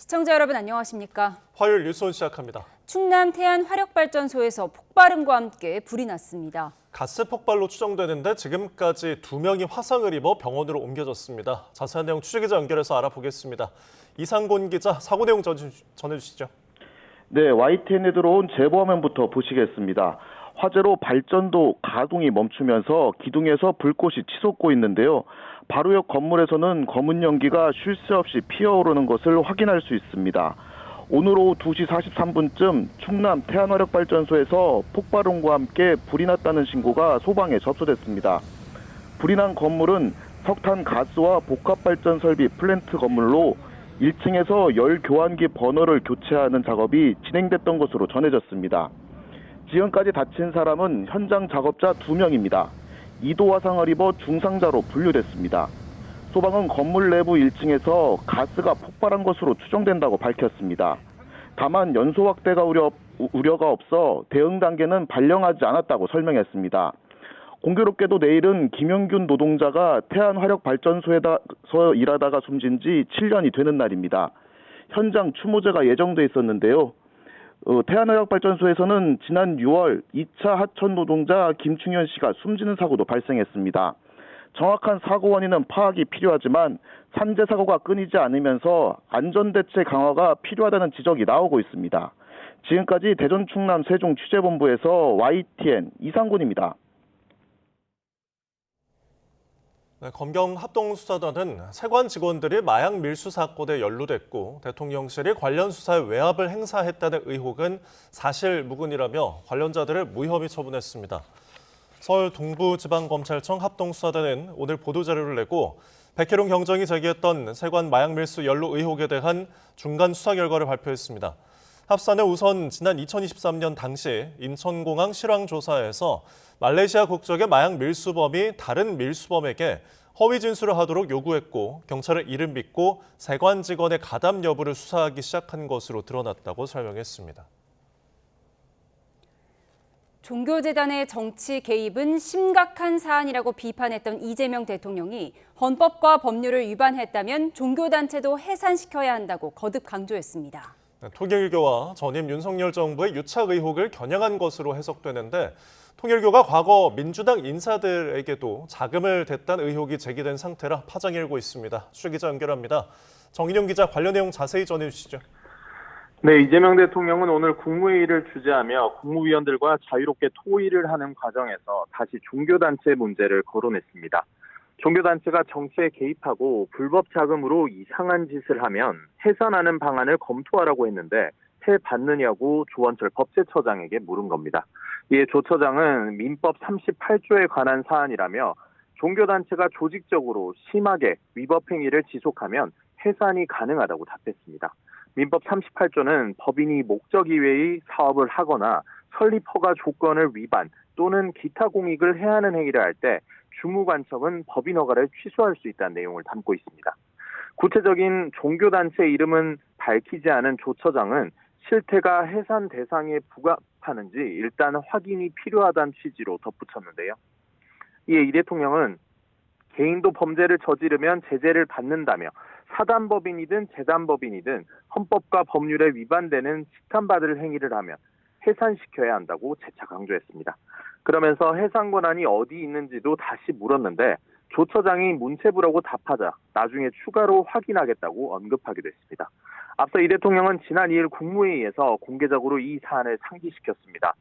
시청자 여러분 안녕하십니까? 화요일 뉴스온 시작합니다. 충남 태안 화력발전소에서 폭발음과 함께 불이 났습니다. 가스 폭발로 추정되는데 지금까지 2명이 화상을 입어 병원으로 옮겨졌습니다. 자세한 내용 취재기자 연결해서 알아보겠습니다. 이상곤 기자, 사고 내용 전해주시죠. 네, YTN에 들어온 제보화면부터 보시겠습니다. 화재로 발전도 가동이 멈추면서 기둥에서 불꽃이 치솟고 있는데요. 바로 옆 건물에서는 검은 연기가 쉴 새 없이 피어오르는 것을 확인할 수 있습니다. 오늘 오후 2시 43분쯤 충남 태안화력발전소에서 폭발음과 함께 불이 났다는 신고가 소방에 접수됐습니다. 불이 난 건물은 석탄 가스와 복합발전 설비 플랜트 건물로 1층에서 열 교환기 버너를 교체하는 작업이 진행됐던 것으로 전해졌습니다. 지금까지 다친 사람은 현장 작업자 2명입니다. 2도 화상을 입어 중상자로 분류됐습니다. 소방은 건물 내부 1층에서 가스가 폭발한 것으로 추정된다고 밝혔습니다. 다만 연소 확대가 우려가 없어 대응 단계는 발령하지 않았다고 설명했습니다. 공교롭게도 내일은 김영균 노동자가 태안화력발전소에서 일하다가 숨진 지 7년이 되는 날입니다. 현장 추모제가 예정돼 있었는데요. 태안화력발전소에서는 지난 6월 2차 하천 노동자 김충현 씨가 숨지는 사고도 발생했습니다. 정확한 사고 원인은 파악이 필요하지만 산재 사고가 끊이지 않으면서 안전대책 강화가 필요하다는 지적이 나오고 있습니다. 지금까지 대전 충남 세종 취재본부에서 YTN 이상곤입니다. 네, 검경 합동수사단은 세관 직원들이 마약 밀수 사건에 연루됐고 대통령실이 관련 수사에 외압을 행사했다는 의혹은 사실무근이라며 관련자들을 무혐의 처분했습니다. 서울 동부지방검찰청 합동수사단은 오늘 보도자료를 내고 백혜룡 경정이 제기했던 세관 마약 밀수 연루 의혹에 대한 중간 수사 결과를 발표했습니다. 합사는 우선 지난 2023년 당시 인천공항 실황조사에서 말레이시아 국적의 마약 밀수범이 다른 밀수범에게 허위 진술을 하도록 요구했고 경찰은 이를 믿고 세관 직원의 가담 여부를 수사하기 시작한 것으로 드러났다고 설명했습니다. 종교재단의 정치 개입은 심각한 사안이라고 비판했던 이재명 대통령이 헌법과 법률을 위반했다면 종교단체도 해산시켜야 한다고 거듭 강조했습니다. 통일교와 전임 윤석열 정부의 유착 의혹을 겨냥한 것으로 해석되는데 통일교가 과거 민주당 인사들에게도 자금을 댔다는 의혹이 제기된 상태라 파장이 일고 있습니다. 취재기자 연결합니다. 정인용 기자, 관련 내용 자세히 전해주시죠. 네, 이재명 대통령은 오늘 국무회의를 주재하며 국무위원들과 자유롭게 토의를 하는 과정에서 다시 종교단체 문제를 거론했습니다. 종교단체가 정치에 개입하고 불법 자금으로 이상한 짓을 하면 해산하는 방안을 검토하라고 했는데 해봤느냐고 조원철 법제처장에게 물은 겁니다. 이에 조 처장은 민법 38조에 관한 사안이라며 종교단체가 조직적으로 심하게 위법 행위를 지속하면 해산이 가능하다고 답했습니다. 민법 38조는 법인이 목적 이외의 사업을 하거나 설립 허가 조건을 위반 또는 기타 공익을 해하는 행위를 할 때 주무관청은 법인 허가를 취소할 수 있다는 내용을 담고 있습니다. 구체적인 종교단체 이름은 밝히지 않은 조 처장은 실태가 해산 대상에 부합하는지 일단 확인이 필요하다는 취지로 덧붙였는데요. 이에 이 대통령은 개인도 범죄를 저지르면 제재를 받는다며 사단법인이든 재단법인이든 헌법과 법률에 위반되는 식탐받을 행위를 하면 해산시켜야 한다고 재차 강조했습니다. 그러면서 해산 권한이 어디 있는지도 다시 물었는데 조 처장이 문체부라고 답하자 나중에 추가로 확인하겠다고 언급하기도 했습니다. 앞서 이 대통령은 지난 2일 국무회의에서 공개적으로 이 사안을 상기시켰습니다.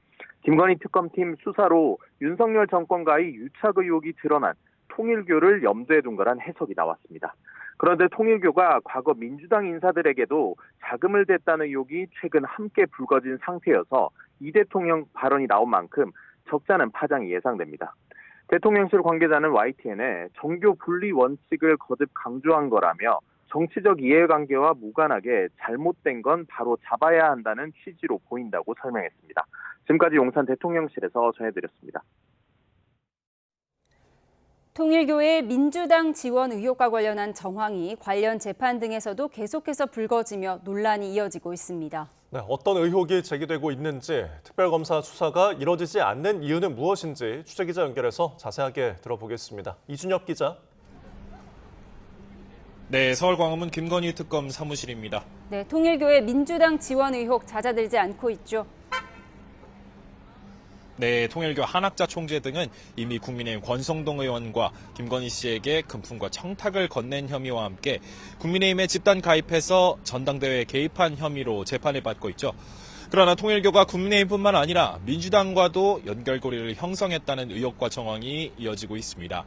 김건희 특검팀 수사로 윤석열 정권과의 유착 의혹이 드러난 통일교를 염두에 둔 거란 해석이 나왔습니다. 그런데 통일교가 과거 민주당 인사들에게도 자금을 댔다는 의혹이 최근 함께 불거진 상태여서 이 대통령 발언이 나온 만큼 적잖은 파장이 예상됩니다. 대통령실 관계자는 YTN에 정교 분리 원칙을 거듭 강조한 거라며 정치적 이해관계와 무관하게 잘못된 건 바로 잡아야 한다는 취지로 보인다고 설명했습니다. 지금까지 용산 대통령실에서 전해드렸습니다. 통일교의 민주당 지원 의혹과 관련한 정황이 관련 재판 등에서도 계속해서 불거지며 논란이 이어지고 있습니다. 네, 어떤 의혹이 제기되고 있는지, 특별검사 수사가 이뤄지지 않는 이유는 무엇인지 취재기자 연결해서 자세하게 들어보겠습니다. 이준엽 기자. 네, 서울 광화문 김건희 특검 사무실입니다. 네, 통일교의 민주당 지원 의혹 잦아들지 않고 있죠. 네, 통일교 한학자 총재 등은 이미 국민의힘 권성동 의원과 김건희 씨에게 금품과 청탁을 건넨 혐의와 함께 국민의힘에 집단 가입해서 전당대회에 개입한 혐의로 재판을 받고 있죠. 그러나 통일교가 국민의힘뿐만 아니라 민주당과도 연결고리를 형성했다는 의혹과 정황이 이어지고 있습니다.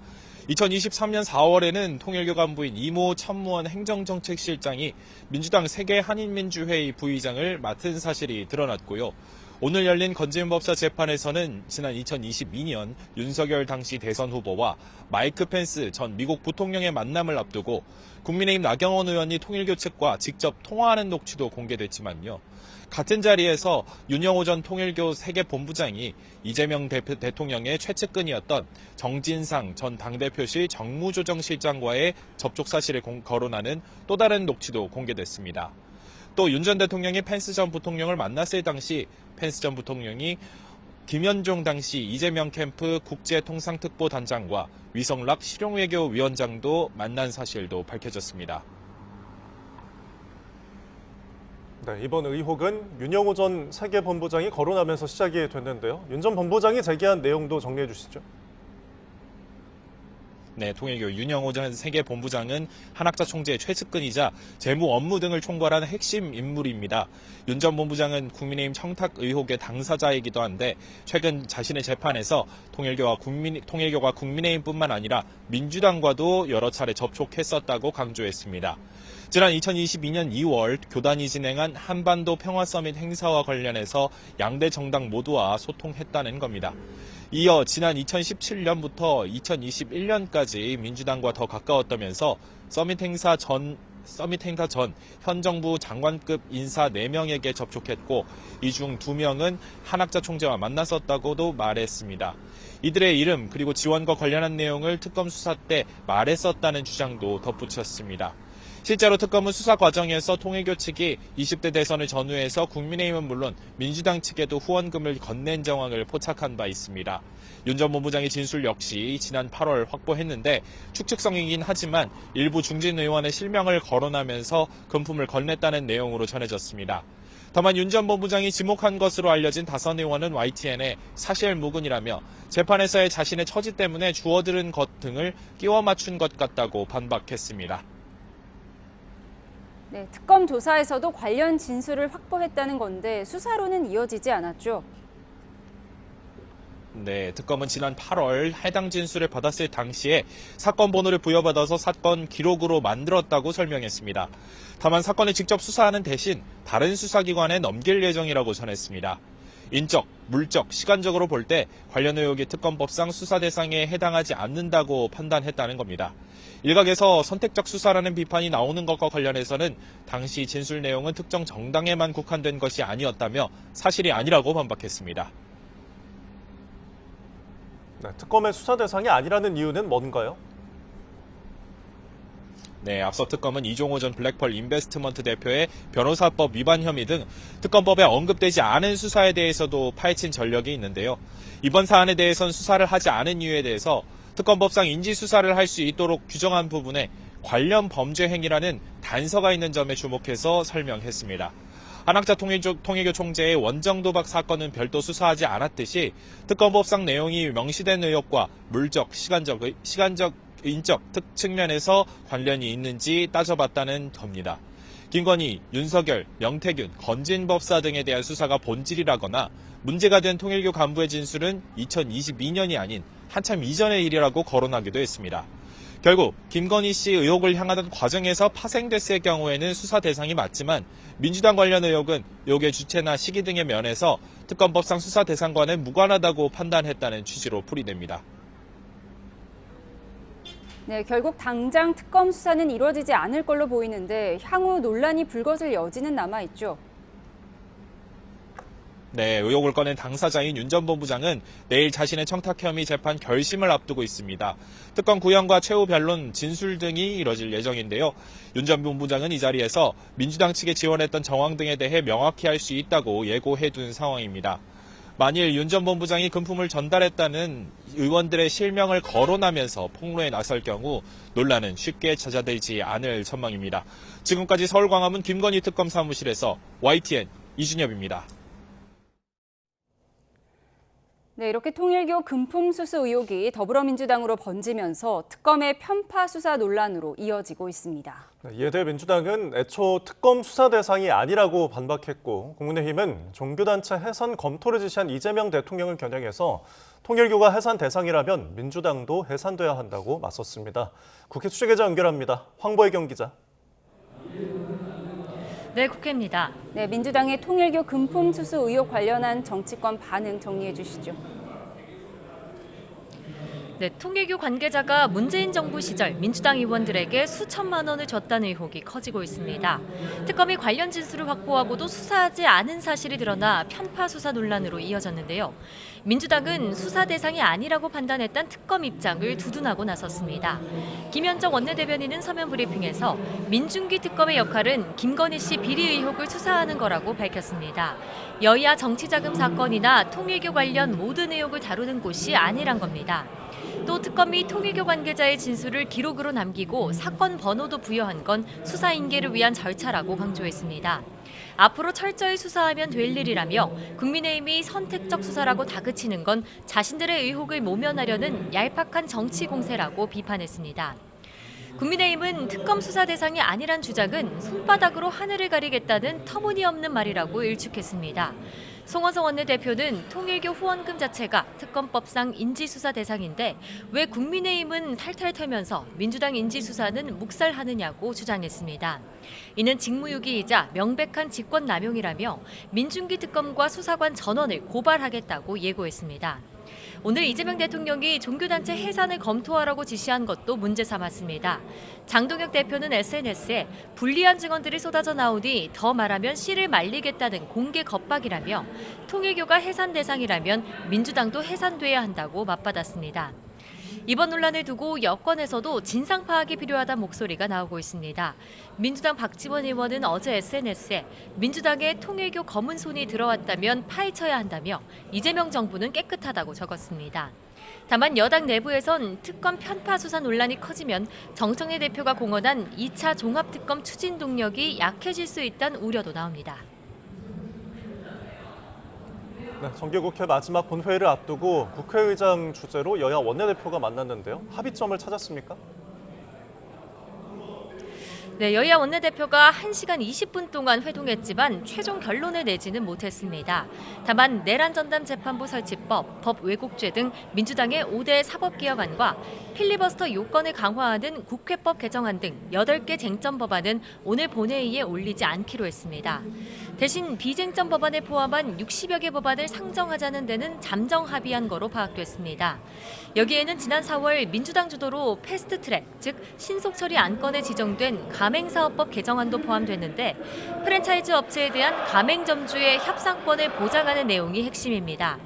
2023년 4월에는 통일교 간부인 이모 천무원 행정정책실장이 민주당 세계 한인민주회의 부의장을 맡은 사실이 드러났고요. 오늘 열린 건진법사 재판에서는 지난 2022년 윤석열 당시 대선 후보와 마이크 펜스 전 미국 부통령의 만남을 앞두고 국민의힘 나경원 의원이 통일교 측과 직접 통화하는 녹취도 공개됐지만요. 같은 자리에서 윤영호 전 통일교 세계본부장이 이재명 대통령의 최측근이었던 정진상 전 당대표실 정무조정실장과의 접촉 사실을 거론하는 또 다른 녹취도 공개됐습니다. 또 윤 전 대통령이 펜스 전 부통령을 만났을 당시 펜스 전 부통령이 김현종 당시 이재명 캠프 국제통상특보 단장과 위성락 실용외교위원장도 만난 사실도 밝혀졌습니다. 네, 이번 의혹은 윤영호 전 세계본부장이 거론하면서 시작이 됐는데요. 윤 전 본부장이 제기한 내용도 정리해 주시죠. 네, 통일교 윤영호 전 세계본부장은 한학자 총재의 최측근이자 재무 업무 등을 총괄하는 핵심 인물입니다. 윤 전 본부장은 국민의힘 청탁 의혹의 당사자이기도 한데 최근 자신의 재판에서 통일교가 국민의힘뿐만 아니라 민주당과도 여러 차례 접촉했었다고 강조했습니다. 지난 2022년 2월 교단이 진행한 한반도 평화서밋 행사와 관련해서 양대 정당 모두와 소통했다는 겁니다. 이어 지난 2017년부터 2021년까지 민주당과 더 가까웠다면서 서밋 행사 전 현 정부 장관급 인사 4명에게 접촉했고 이 중 2명은 한학자 총재와 만났었다고도 말했습니다. 이들의 이름 그리고 지원과 관련한 내용을 특검 수사 때 말했었다는 주장도 덧붙였습니다. 실제로 특검은 수사 과정에서 통일교 측이 20대 대선을 전후해서 국민의힘은 물론 민주당 측에도 후원금을 건넨 정황을 포착한 바 있습니다. 윤 전 본부장의 진술 역시 지난 8월 확보했는데 추측성이긴 하지만 일부 중진 의원의 실명을 거론하면서 금품을 건넸다는 내용으로 전해졌습니다. 다만 윤 전 본부장이 지목한 것으로 알려진 다선 의원은 YTN에 사실무근이라며 재판에서의 자신의 처지 때문에 주워들은 것 등을 끼워 맞춘 것 같다고 반박했습니다. 네, 특검 조사에서도 관련 진술을 확보했다는 건데 수사로는 이어지지 않았죠. 네, 특검은 지난 8월 해당 진술을 받았을 당시에 사건 번호를 부여받아서 사건 기록으로 만들었다고 설명했습니다. 다만 사건을 직접 수사하는 대신 다른 수사기관에 넘길 예정이라고 전했습니다. 인적, 물적, 시간적으로 볼 때 관련 의혹이 특검법상 수사 대상에 해당하지 않는다고 판단했다는 겁니다. 일각에서 선택적 수사라는 비판이 나오는 것과 관련해서는 당시 진술 내용은 특정 정당에만 국한된 것이 아니었다며 사실이 아니라고 반박했습니다. 네, 특검의 수사 대상이 아니라는 이유는 뭔가요? 네, 앞서 특검은 이종호 전 블랙펄 인베스트먼트 대표의 변호사법 위반 혐의 등 특검법에 언급되지 않은 수사에 대해서도 파헤친 전력이 있는데요. 이번 사안에 대해선 수사를 하지 않은 이유에 대해서 특검법상 인지수사를 할 수 있도록 규정한 부분에 관련 범죄 행위라는 단서가 있는 점에 주목해서 설명했습니다. 한학자 통일교 총재의 원정도박 사건은 별도 수사하지 않았듯이 특검법상 내용이 명시된 의혹과 물적, 시간적, 인적 측면에서 관련이 있는지 따져봤다는 겁니다. 김건희, 윤석열, 명태균, 건진법사 등에 대한 수사가 본질이라거나 문제가 된 통일교 간부의 진술은 2022년이 아닌 한참 이전의 일이라고 거론하기도 했습니다. 결국 김건희 씨 의혹을 향하던 과정에서 파생됐을 경우에는 수사 대상이 맞지만 민주당 관련 의혹은 의혹의 주체나 시기 등의 면에서 특검법상 수사 대상과는 무관하다고 판단했다는 취지로 풀이됩니다. 네, 결국 당장 특검 수사는 이루어지지 않을 걸로 보이는데 향후 논란이 불거질 여지는 남아있죠. 네, 의혹을 꺼낸 당사자인 윤 전 본부장은 내일 자신의 청탁 혐의 재판 결심을 앞두고 있습니다. 특검 구형과 최후 변론, 진술 등이 이뤄질 예정인데요. 윤 전 본부장은 이 자리에서 민주당 측에 지원했던 정황 등에 대해 명확히 할 수 있다고 예고해둔 상황입니다. 만일 윤 전 본부장이 금품을 전달했다는 의원들의 실명을 거론하면서 폭로에 나설 경우 논란은 쉽게 잦아들지 않을 전망입니다. 지금까지 서울 광화문 김건희 특검 사무실에서 YTN 이준엽입니다. 네, 이렇게 통일교 금품 수수 의혹이 더불어민주당으로 번지면서 특검의 편파 수사 논란으로 이어지고 있습니다. 이에 대해 민주당은 애초 특검 수사 대상이 아니라고 반박했고 국민의힘은 종교단체 해산 검토를 지시한 이재명 대통령을 겨냥해서 통일교가 해산 대상이라면 민주당도 해산돼야 한다고 맞섰습니다. 국회 취재기자 연결합니다. 황보혜경 기자. 네, 국회입니다. 네, 민주당의 통일교 금품 수수 의혹 관련한 정치권 반응 정리해 주시죠. 네, 통일교 관계자가 문재인 정부 시절 민주당 의원들에게 수천만 원을 줬다는 의혹이 커지고 있습니다. 특검이 관련 진술을 확보하고도 수사하지 않은 사실이 드러나 편파 수사 논란으로 이어졌는데요. 민주당은 수사 대상이 아니라고 판단했던 특검 입장을 두둔하고 나섰습니다. 김현정 원내대변인은 서면 브리핑에서 민중기 특검의 역할은 김건희 씨 비리 의혹을 수사하는 거라고 밝혔습니다. 여야 정치자금 사건이나 통일교 관련 모든 의혹을 다루는 곳이 아니란 겁니다. 또 특검이 통일교 관계자의 진술을 기록으로 남기고 사건 번호도 부여한 건 수사 인계를 위한 절차라고 강조했습니다. 앞으로 철저히 수사하면 될 일이라며 국민의힘이 선택적 수사라고 다그치는 건 자신들의 의혹을 모면하려는 얄팍한 정치 공세라고 비판했습니다. 국민의힘은 특검 수사 대상이 아니란 주장은 손바닥으로 하늘을 가리겠다는 터무니없는 말이라고 일축했습니다. 송원석 원내대표는 통일교 후원금 자체가 특검법상 인지수사 대상인데 왜 국민의힘은 탈탈 털면서 민주당 인지수사는 묵살하느냐고 주장했습니다. 이는 직무유기이자 명백한 직권남용이라며 민중기 특검과 수사관 전원을 고발하겠다고 예고했습니다. 오늘 이재명 대통령이 종교단체 해산을 검토하라고 지시한 것도 문제 삼았습니다. 장동혁 대표는 SNS에 불리한 증언들이 쏟아져 나오니 더 말하면 씨를 말리겠다는 공개 겁박이라며 통일교가 해산 대상이라면 민주당도 해산돼야 한다고 맞받았습니다. 이번 논란을 두고 여권에서도 진상 파악이 필요하다는 목소리가 나오고 있습니다. 민주당 박지원 의원은 어제 SNS에 민주당에 통일교 검은 손이 들어왔다면 파헤쳐야 한다며 이재명 정부는 깨끗하다고 적었습니다. 다만 여당 내부에선 특검 편파 수사 논란이 커지면 정청래 대표가 공언한 2차 종합특검 추진 동력이 약해질 수 있다는 우려도 나옵니다. 네, 정기국회 마지막 본회의를 앞두고 국회의장 주재로 여야 원내대표가 만났는데요. 합의점을 찾았습니까? 네, 여야 원내대표가 1시간 20분 동안 회동했지만 최종 결론을 내지는 못했습니다. 다만 내란 전담 재판부 설치법, 법 왜곡죄 등 민주당의 5대 사법개혁안과 필리버스터 요건을 강화하는 국회법 개정안 등 8개 쟁점 법안은 오늘 본회의에 올리지 않기로 했습니다. 대신 비쟁점 법안을 포함한 60여 개 법안을 상정하자는 데는 잠정 합의한 거로 파악됐습니다. 여기에는 지난 4월 민주당 주도로 패스트트랙, 즉 신속 처리 안건에 지정된 가맹사업법 개정안도 포함됐는데 프랜차이즈 업체에 대한 가맹점주의 협상권을 보장하는 내용이 핵심입니다.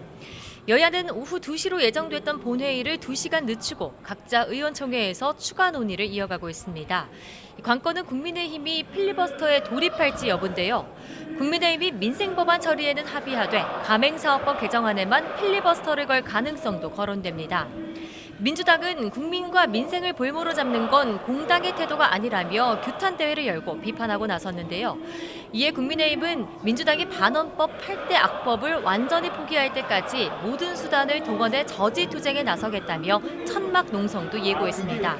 여야는 오후 2시로 예정됐던 본회의를 2시간 늦추고 각자 의원총회에서 추가 논의를 이어가고 있습니다. 관건은 국민의힘이 필리버스터에 돌입할지 여부인데요. 국민의힘이 민생법안 처리에는 합의하되 가맹사업법 개정안에만 필리버스터를 걸 가능성도 거론됩니다. 민주당은 국민과 민생을 볼모로 잡는 건 공당의 태도가 아니라며 규탄 대회를 열고 비판하고 나섰는데요. 이에 국민의힘은 민주당이 반헌법 8대 악법을 완전히 포기할 때까지 모든 수단을 동원해 저지 투쟁에 나서겠다며 천막 농성도 예고했습니다.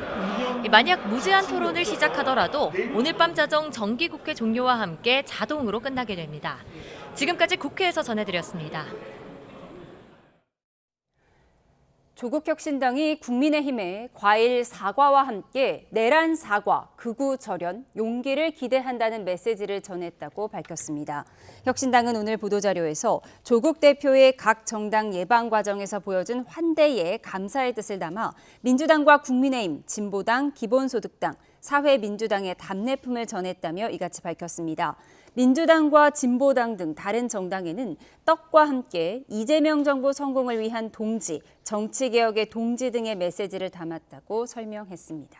만약 무제한 토론을 시작하더라도 오늘 밤 자정 정기국회 종료와 함께 자동으로 끝나게 됩니다. 지금까지 국회에서 전해드렸습니다. 조국혁신당이 국민의힘에 과일 사과와 함께 내란 사과, 극우 절연, 용기를 기대한다는 메시지를 전했다고 밝혔습니다. 혁신당은 오늘 보도자료에서 조국 대표의 각 정당 예방 과정에서 보여준 환대에 감사의 뜻을 담아 민주당과 국민의힘, 진보당, 기본소득당, 사회민주당의 답례품을 전했다며 이같이 밝혔습니다. 민주당과 진보당 등 다른 정당에는 떡과 함께 이재명 정부 성공을 위한 동지, 정치개혁의 동지 등의 메시지를 담았다고 설명했습니다.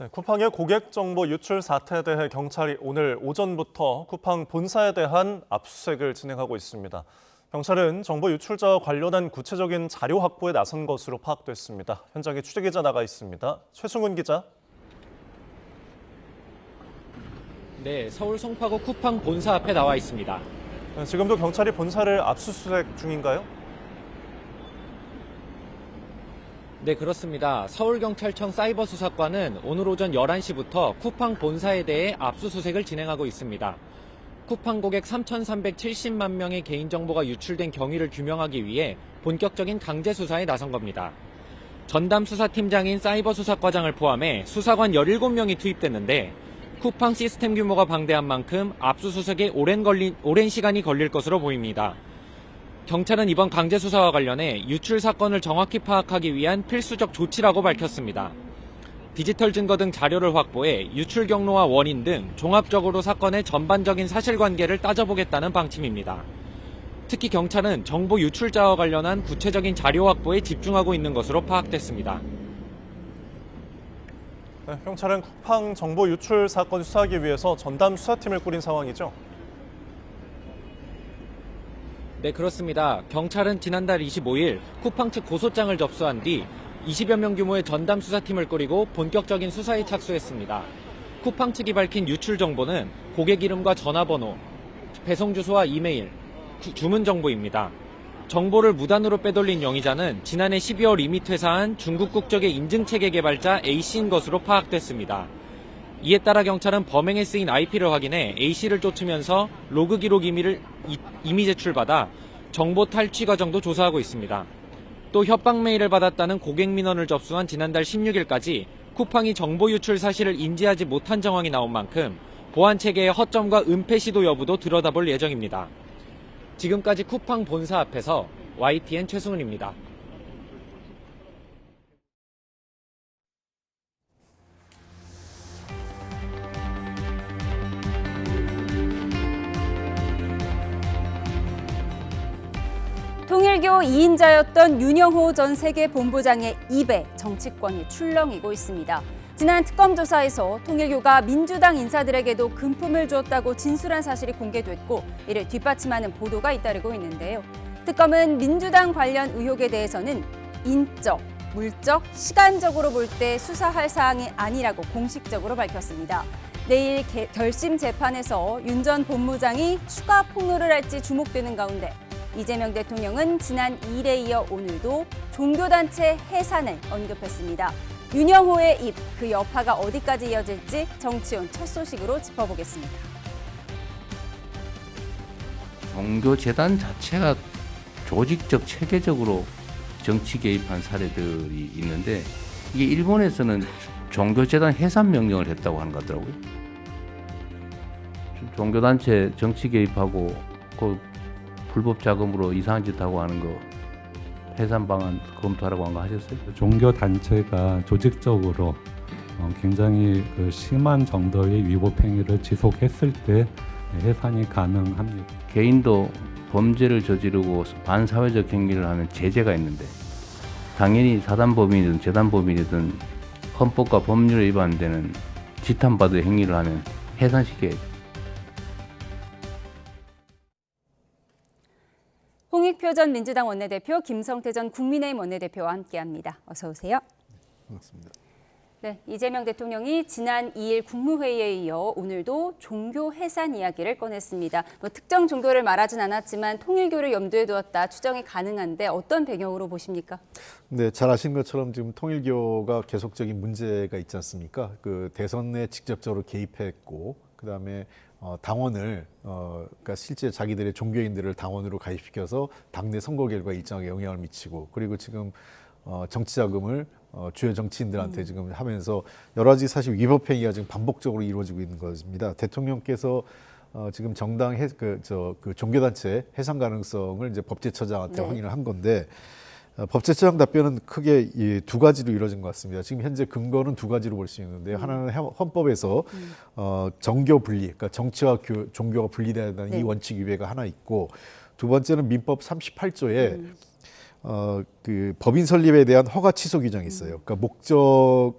네, 쿠팡의 고객 정보 유출 사태에 대해 경찰이 오늘 오전부터 쿠팡 본사에 대한 압수수색을 진행하고 있습니다. 경찰은 정보 유출자와 관련한 구체적인 자료 확보에 나선 것으로 파악됐습니다. 현장에 취재기자 나가 있습니다. 최승훈 기자. 네, 서울 송파구 쿠팡 본사 앞에 나와 있습니다. 네, 지금도 경찰이 본사를 압수수색 중인가요? 네, 그렇습니다. 서울경찰청 사이버수사과는 오늘 오전 11시부터 쿠팡 본사에 대해 압수수색을 진행하고 있습니다. 쿠팡 고객 3,370만 명의 개인정보가 유출된 경위를 규명하기 위해 본격적인 강제수사에 나선 겁니다. 전담 수사팀장인 사이버수사과장을 포함해 수사관 17명이 투입됐는데 쿠팡 시스템 규모가 방대한 만큼 압수수색에 오랜 시간이 걸릴 것으로 보입니다. 경찰은 이번 강제수사와 관련해 유출 사건을 정확히 파악하기 위한 필수적 조치라고 밝혔습니다. 디지털 증거 등 자료를 확보해 유출 경로와 원인 등 종합적으로 사건의 전반적인 사실관계를 따져보겠다는 방침입니다. 특히 경찰은 정보 유출자와 관련한 구체적인 자료 확보에 집중하고 있는 것으로 파악됐습니다. 네, 경찰은 쿠팡 정보 유출 사건 수사하기 위해서 전담 수사팀을 꾸린 상황이죠. 네, 그렇습니다. 경찰은 지난달 25일 쿠팡 측 고소장을 접수한 뒤 20여 명 규모의 전담 수사팀을 꾸리고 본격적인 수사에 착수했습니다. 쿠팡 측이 밝힌 유출 정보는 고객 이름과 전화번호, 배송 주소와 이메일, 주문 정보입니다. 정보를 무단으로 빼돌린 용의자는 지난해 12월 이미 퇴사한 중국 국적의 인증체계 개발자 A씨인 것으로 파악됐습니다. 이에 따라 경찰은 범행에 쓰인 IP를 확인해 A씨를 쫓으면서 로그 기록 이미 제출받아 정보 탈취 과정도 조사하고 있습니다. 또 협박 메일을 받았다는 고객 민원을 접수한 지난달 16일까지 쿠팡이 정보 유출 사실을 인지하지 못한 정황이 나온 만큼 보안 체계의 허점과 은폐 시도 여부도 들여다볼 예정입니다. 지금까지 쿠팡 본사 앞에서 YTN 최승훈입니다. 통일교 2인자였던 윤영호 전 세계본부장의 입에 정치권이 출렁이고 있습니다. 지난 특검 조사에서 통일교가 민주당 인사들에게도 금품을 주었다고 진술한 사실이 공개됐고 이를 뒷받침하는 보도가 잇따르고 있는데요. 특검은 민주당 관련 의혹에 대해서는 인적, 물적, 시간적으로 볼 때 수사할 사항이 아니라고 공식적으로 밝혔습니다. 내일 결심 재판에서 윤 전 본부장이 추가 폭로를 할지 주목되는 가운데 이재명 대통령은 지난 2일에 이어 오늘도 종교단체 해산을 언급했습니다. 윤영호의 입, 그 여파가 어디까지 이어질지 정치온 첫 소식으로 짚어보겠습니다. 종교재단 자체가 조직적, 체계적으로 정치 개입한 사례들이 있는데 이게 일본에서는 종교재단 해산 명령을 했다고 하는 것 같더라고요. 종교단체 정치 개입하고 그 불법 자금으로 이상한 짓 하고 하는 거 해산 방안 검토하라고 한 거 하셨어요? 종교 단체가 조직적으로 굉장히 심한 정도의 위법 행위를 지속했을 때 해산이 가능합니다. 개인도 범죄를 저지르고 반사회적 행위를 하면 제재가 있는데 당연히 사단법인이든 재단법인이든 헌법과 법률에 위반되는 지탄받을 행위를 하면 해산시켜야죠. 홍익표 전 민주당 원내대표, 김성태 전 국민의힘 원내대표와 함께합니다. 어서 오세요. 반갑습니다. 네, 이재명 대통령이 지난 2일 국무회의에 이어 오늘도 종교 해산 이야기를 꺼냈습니다. 특정 종교를 말하진 않았지만 통일교를 염두에 두었다 추정이 가능한데 어떤 배경으로 보십니까? 네, 잘 아시는 것처럼 지금 통일교가 계속적인 문제가 있지 않습니까? 그 대선에 직접적으로 개입했고, 그다음에 당원을 그러니까 실제 자기들의 종교인들을 당원으로 가입시켜서 당내 선거 결과에 일정하게 영향을 미치고, 그리고 지금 정치 자금을 주요 정치인들한테 지금 하면서 여러 가지 사실 위법 행위가 지금 반복적으로 이루어지고 있는 것입니다. 대통령께서 지금 정당 그 종교단체 해산 가능성을 이제 법제처장한테 확인을 한 건데 법제처장 답변은 크게 이 두 가지로 이루어진 것 같습니다. 지금 현재 근거는 두 가지로 볼 수 있는데요. 하나는 헌법에서 정교 분리, 그러니까 정치와 종교가 분리돼야 된다는 이 원칙 위배가 하나 있고, 두 번째는 민법 38조에 그 법인 설립에 대한 허가 취소 규정이 있어요. 그러니까 목적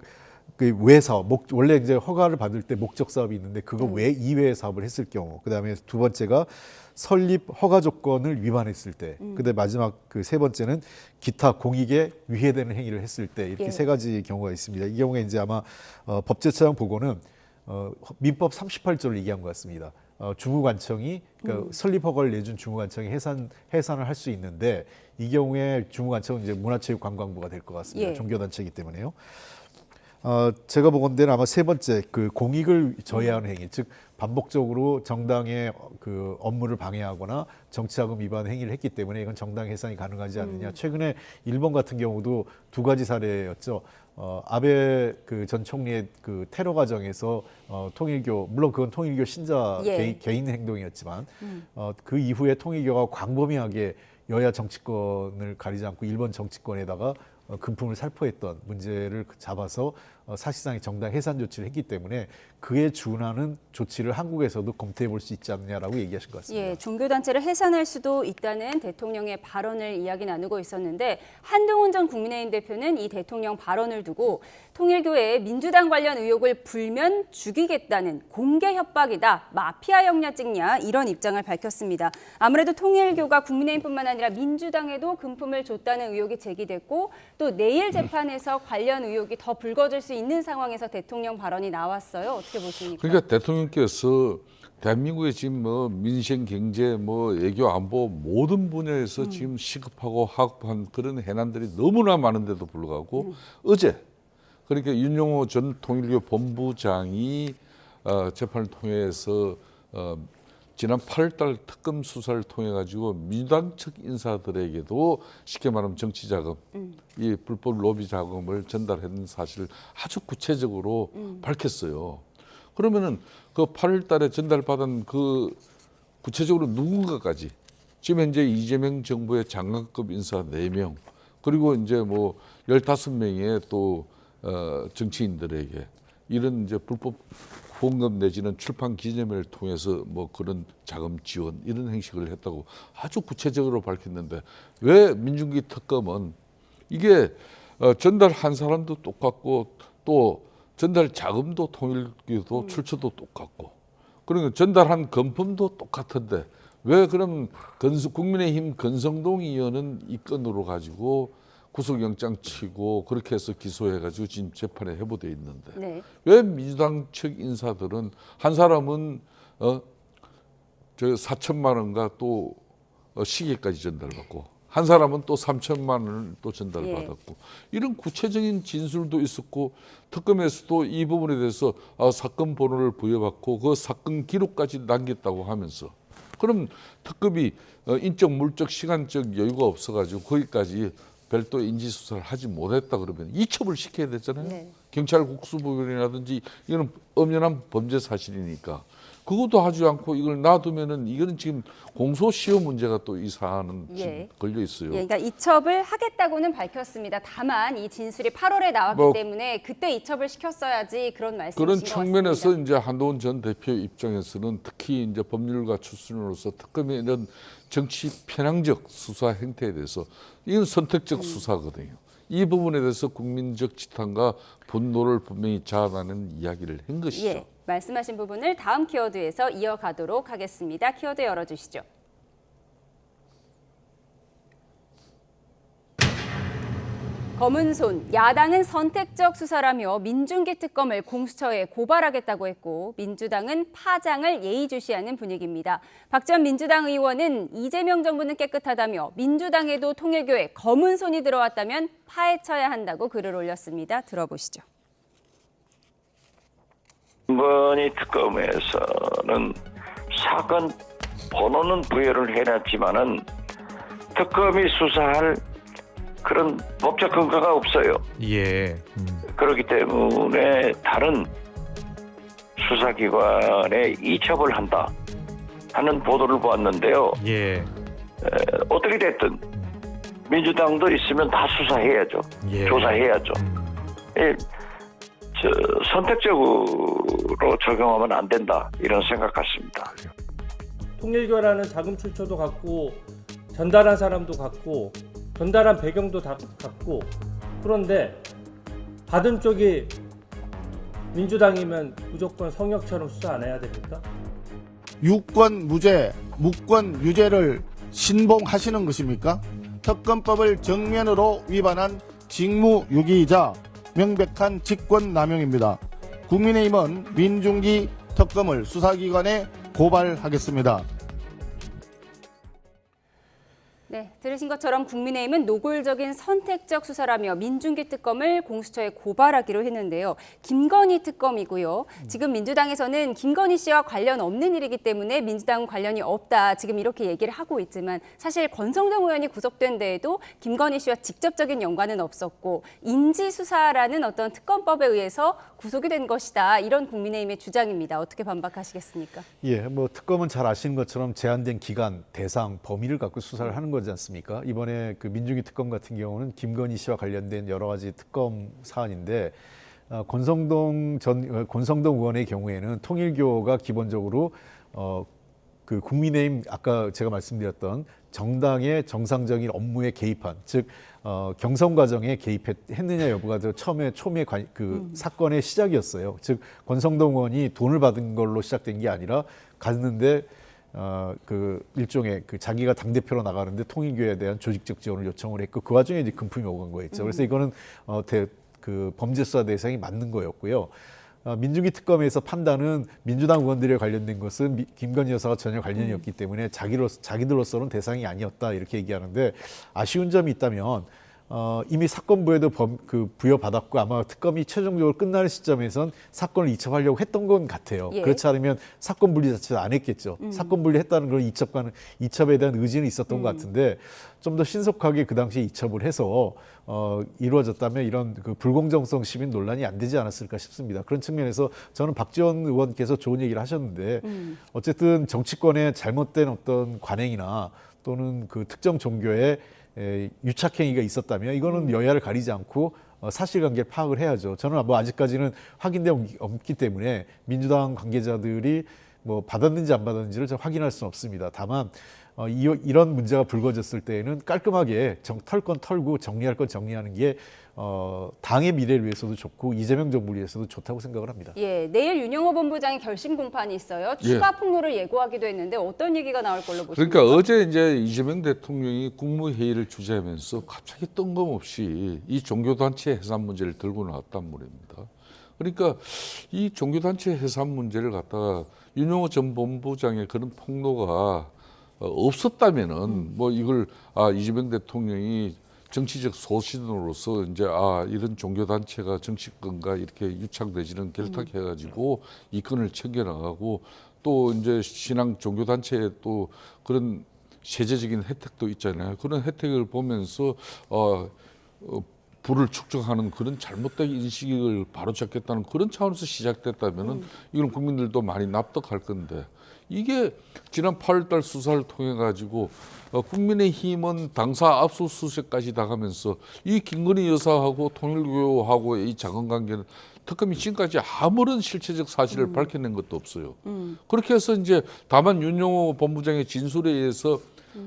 그 외 사업, 원래 이제 허가를 받을 때 목적 사업이 있는데 그거 외 이외의 사업을 했을 경우, 그다음에 두 번째가 설립 허가 조건을 위반했을 때, 그다음에 마지막 그 세 번째는 기타 공익에 위해되는 행위를 했을 때, 이렇게 예. 세 가지 경우가 있습니다. 이 경우에 이제 아마 법제처장 보고는 민법 38조를 얘기한 것 같습니다. 주무관청이 그러니까 설립 허가를 내준 주무관청이 해산을 할 수 있는데, 이 경우에 주무관청은 이제 문화체육관광부가 될 것 같습니다. 예. 종교단체이기 때문에요. 제가 보건대는 아마 세 번째 그 공익을 저해하는 행위, 즉 반복적으로 정당의 그 업무를 방해하거나 정치자금 위반 행위를 했기 때문에 이건 정당 해산이 가능하지 않느냐. 최근에 일본 같은 경우도 두 가지 사례였죠. 아베 그 전 총리의 그 테러 과정에서 통일교, 물론 그건 통일교 신자 예. 개인 행동이었지만 그 이후에 통일교가 광범위하게 여야 정치권을 가리지 않고 일본 정치권에다가 금품을 살포했던 문제를 잡아서 사실상의 정당 해산 조치를 했기 때문에 그에 준하는 조치를 한국에서도 검토해 볼 수 있지 않느냐라고 얘기하신 것 같습니다. 예, 종교단체를 해산할 수도 있다는 대통령의 발언을 이야기 나누고 있었는데, 한동훈 전 국민의힘 대표는 이 대통령 발언을 두고 통일교의 민주당 관련 의혹을 불면 죽이겠다는 공개 협박이다, 마피아 영냐 찍냐, 이런 입장을 밝혔습니다. 아무래도 통일교가 국민의힘뿐만 아니라 민주당에도 금품을 줬다는 의혹이 제기됐고, 또 내일 재판에서 관련 의혹이 더 불거질 수 있는 상황에서 대통령 발언이 나왔어요. 어떻게 보십니까? 그러니까 대통령께서 대한민국의 지금 뭐 민생, 경제, 뭐 외교, 안보 모든 분야에서 지금 시급하고 하급한 그런 해난들이 너무나 많은데도 불구하고 어제 그러니까 윤영호 전 통일교 본부장이 재판을 통해서 지난 8월달 특검 수사를 통해 가지고 민주당 측 인사들에게도 쉽게 말하면 정치 자금, 이 불법 로비 자금을 전달했는 사실을 아주 구체적으로 밝혔어요. 그러면은 그 8월달에 전달받은 그 구체적으로 누군가까지 지금 현재 이재명 정부의 장관급 인사 4명 그리고 이제 뭐 15명의 또 정치인들에게 이런 이제 불법 후원금 내지는 출판 기념회를 통해서 뭐 그런 자금 지원 이런 행식을 했다고 아주 구체적으로 밝혔는데, 왜 민중기 특검은 이게 전달한 사람도 똑같고 또 전달 자금도 통일교도 출처도 똑같고, 그러니까 전달한 금품도 똑같은데 왜 그럼 국민의힘 권성동 의원은 이 건으로 가지고 구속영장 치고 그렇게 해서 기소해가지고 지금 재판에 회부돼 있는데 네. 왜 민주당 측 인사들은 한 사람은 저 4천만 원과 또 시계까지 전달받고 한 사람은 또 3천만 원을 또 전달받았고 이런 구체적인 진술도 있었고 특검에서도 이 부분에 대해서 사건 번호를 부여받고 그 사건 기록까지 남겼다고 하면서 그럼 특검이 인적, 물적, 시간적 여유가 없어가지고 거기까지 별도 인지수사를 하지 못했다 그러면 이첩을 시켜야 되잖아요. 네. 경찰 국수부원이라든지 이거는 엄연한 범죄 사실이니까 그것도 하지 않고 이걸 놔두면은 이거는 지금 공소시효 문제가 또 이 사안은 지금 걸려 있어요. 예, 그러니까 이첩을 하겠다고는 밝혔습니다. 다만 이 진술이 8월에 나왔기 때문에 그때 이첩을 시켰어야지 그런 말씀이신 것 그런 같습니다. 측면에서 이제 한동훈 전 대표 입장에서는 특히 이제 법률가 출신으로서 특검의 이런 정치 편향적 수사 행태에 대해서 이건 선택적 수사거든요. 이 부분에 대해서 국민적 지탄과 분노를 분명히 자아내는 이야기를 한 것이죠. 예, 말씀하신 부분을 다음 키워드에서 이어가도록 하겠습니다. 키워드 열어주시죠. 검은손, 야당은 선택적 수사라며 민중기 특검을 공수처에 고발하겠다고 했고 민주당은 파장을 예의주시하는 분위기입니다. 박 전 민주당 의원은 이재명 정부는 깨끗하다며 민주당에도 통일교에 검은손이 들어왔다면 파헤쳐야 한다고 글을 올렸습니다. 들어보시죠. 이번이 특검에서는 사건 번호는 부여를 해놨지만은 특검이 수사할 그런 법적 근거가 없어요. 예. 그렇기 때문에 다른 수사기관에 이첩을 한다 하는 보도를 보았는데요. 예. 어떻게 됐든 민주당도 있으면 다 수사해야죠. 예. 조사해야죠. 선택적으로 적용하면 안 된다 이런 생각 같습니다. 통일교라는 자금 출처도 같고 전달한 사람도 같고 전달한 배경도 다 같고 그런데 받은 쪽이 민주당이면 무조건 성역처럼 수사 안 해야 됩니까? 유권 무죄, 무권 유죄를 신봉하시는 것입니까? 특검법을 정면으로 위반한 직무유기이자 명백한 직권남용입니다. 국민의힘은 민중기 특검을 수사기관에 고발하겠습니다. 네, 들으신 것처럼 국민의힘은 노골적인 선택적 수사라며 민중기 특검을 공수처에 고발하기로 했는데요. 김건희 특검이고요. 지금 민주당에서는 김건희 씨와 관련 없는 일이기 때문에 민주당은 관련이 없다. 지금 이렇게 얘기를 하고 있지만 사실 권성동 의원이 구속된 데에도 김건희 씨와 직접적인 연관은 없었고 인지수사라는 어떤 특검법에 의해서 구속이 된 것이다. 이런 국민의힘의 주장입니다. 어떻게 반박하시겠습니까? 예, 뭐 특검은 잘 아시는 것처럼 제한된 기간, 대상, 범위를 갖고 수사를 하는 거지 않습니까? 이번에 그 민중기 특검 같은 경우는 김건희 씨와 관련된 여러 가지 특검 사안인데 권성동 의원의 경우에는 통일교가 기본적으로 그 국민의힘 아까 제가 말씀드렸던 정당의 정상적인 업무에 개입한 즉 경선 과정에 개입했느냐 여부가 초미의 사건의 시작이었어요. 즉 권성동 의원이 돈을 받은 걸로 시작된 게 아니라 갔는데 그 일종의 그 자기가 당대표로 나가는데 통일교에 대한 조직적 지원을 요청을 했고 그 와중에 이제 금품이 오간 거였죠. 그래서 이거는 그 범죄 수사 대상이 맞는 거였고요. 민중기 특검에서 판단은 민주당 의원들에 관련된 것은 김건희 여사가 전혀 관련이 없기 때문에 자기들로서는 대상이 아니었다 이렇게 얘기하는데 아쉬운 점이 있다면 이미 사건부에도 부여받았고 아마 특검이 최종적으로 끝나는 시점에선 사건을 이첩하려고 했던 건 같아요. 예. 그렇지 않으면 사건 분리 자체도 안 했겠죠. 사건 분리했다는 건 이첩에 대한 의지는 있었던 것 같은데 좀 더 신속하게 그 당시에 이첩을 해서 이루어졌다면 이런 그 불공정성 시민 논란이 안 되지 않았을까 싶습니다. 그런 측면에서 저는 박지원 의원께서 좋은 얘기를 하셨는데 어쨌든 정치권의 잘못된 어떤 관행이나 또는 그 특정 종교의 유착행위가 있었다면 이거는 여야를 가리지 않고 사실관계를 파악을 해야죠. 저는 뭐 아직까지는 확인된 없기 때문에 민주당 관계자들이 뭐 받았는지 안 받았는지를 좀 확인할 수는 없습니다. 다만 이런 문제가 불거졌을 때에는 깔끔하게 털 건 털고 정리할 건 정리하는 게 당의 미래를 위해서도 좋고 이재명 정부를 위해서도 좋다고 생각을 합니다. 예, 내일 윤영호 본부장의 결심 공판이 있어요. 추가 폭로를 예고하기도 했는데 어떤 얘기가 나올 걸로 보십니까? 그러니까 어제 이제 이재명 대통령이 국무회의를 주재하면서 갑자기 뜬금없이 이 종교단체 해산 문제를 들고 나왔단 말입니다. 그러니까 이 종교단체 해산 문제를 갖다가 윤영호 전 본부장의 그런 폭로가 없었다면은 뭐 이걸 이재명 대통령이 정치적 소신으로서 이제 이런 종교 단체가 정치권과 이렇게 유착되지는 결탁해가지고 이권을 챙겨나가고 또 이제 신앙 종교 단체에 또 그런 세제적인 혜택도 있잖아요. 그런 혜택을 보면서 부를 축적하는 그런 잘못된 인식을 바로잡겠다는 그런 차원에서 시작됐다면은 이건 국민들도 많이 납득할 건데. 이게 지난 8월달 수사를 통해 가지고 국민의힘은 당사 압수수색까지 나가면서 이 김건희 여사하고 통일교하고의 이 작은 관계는 특검이 지금까지 아무런 실체적 사실을 밝혀낸 것도 없어요. 그렇게 해서 이제 다만 윤영호 본부장의 진술에 의해서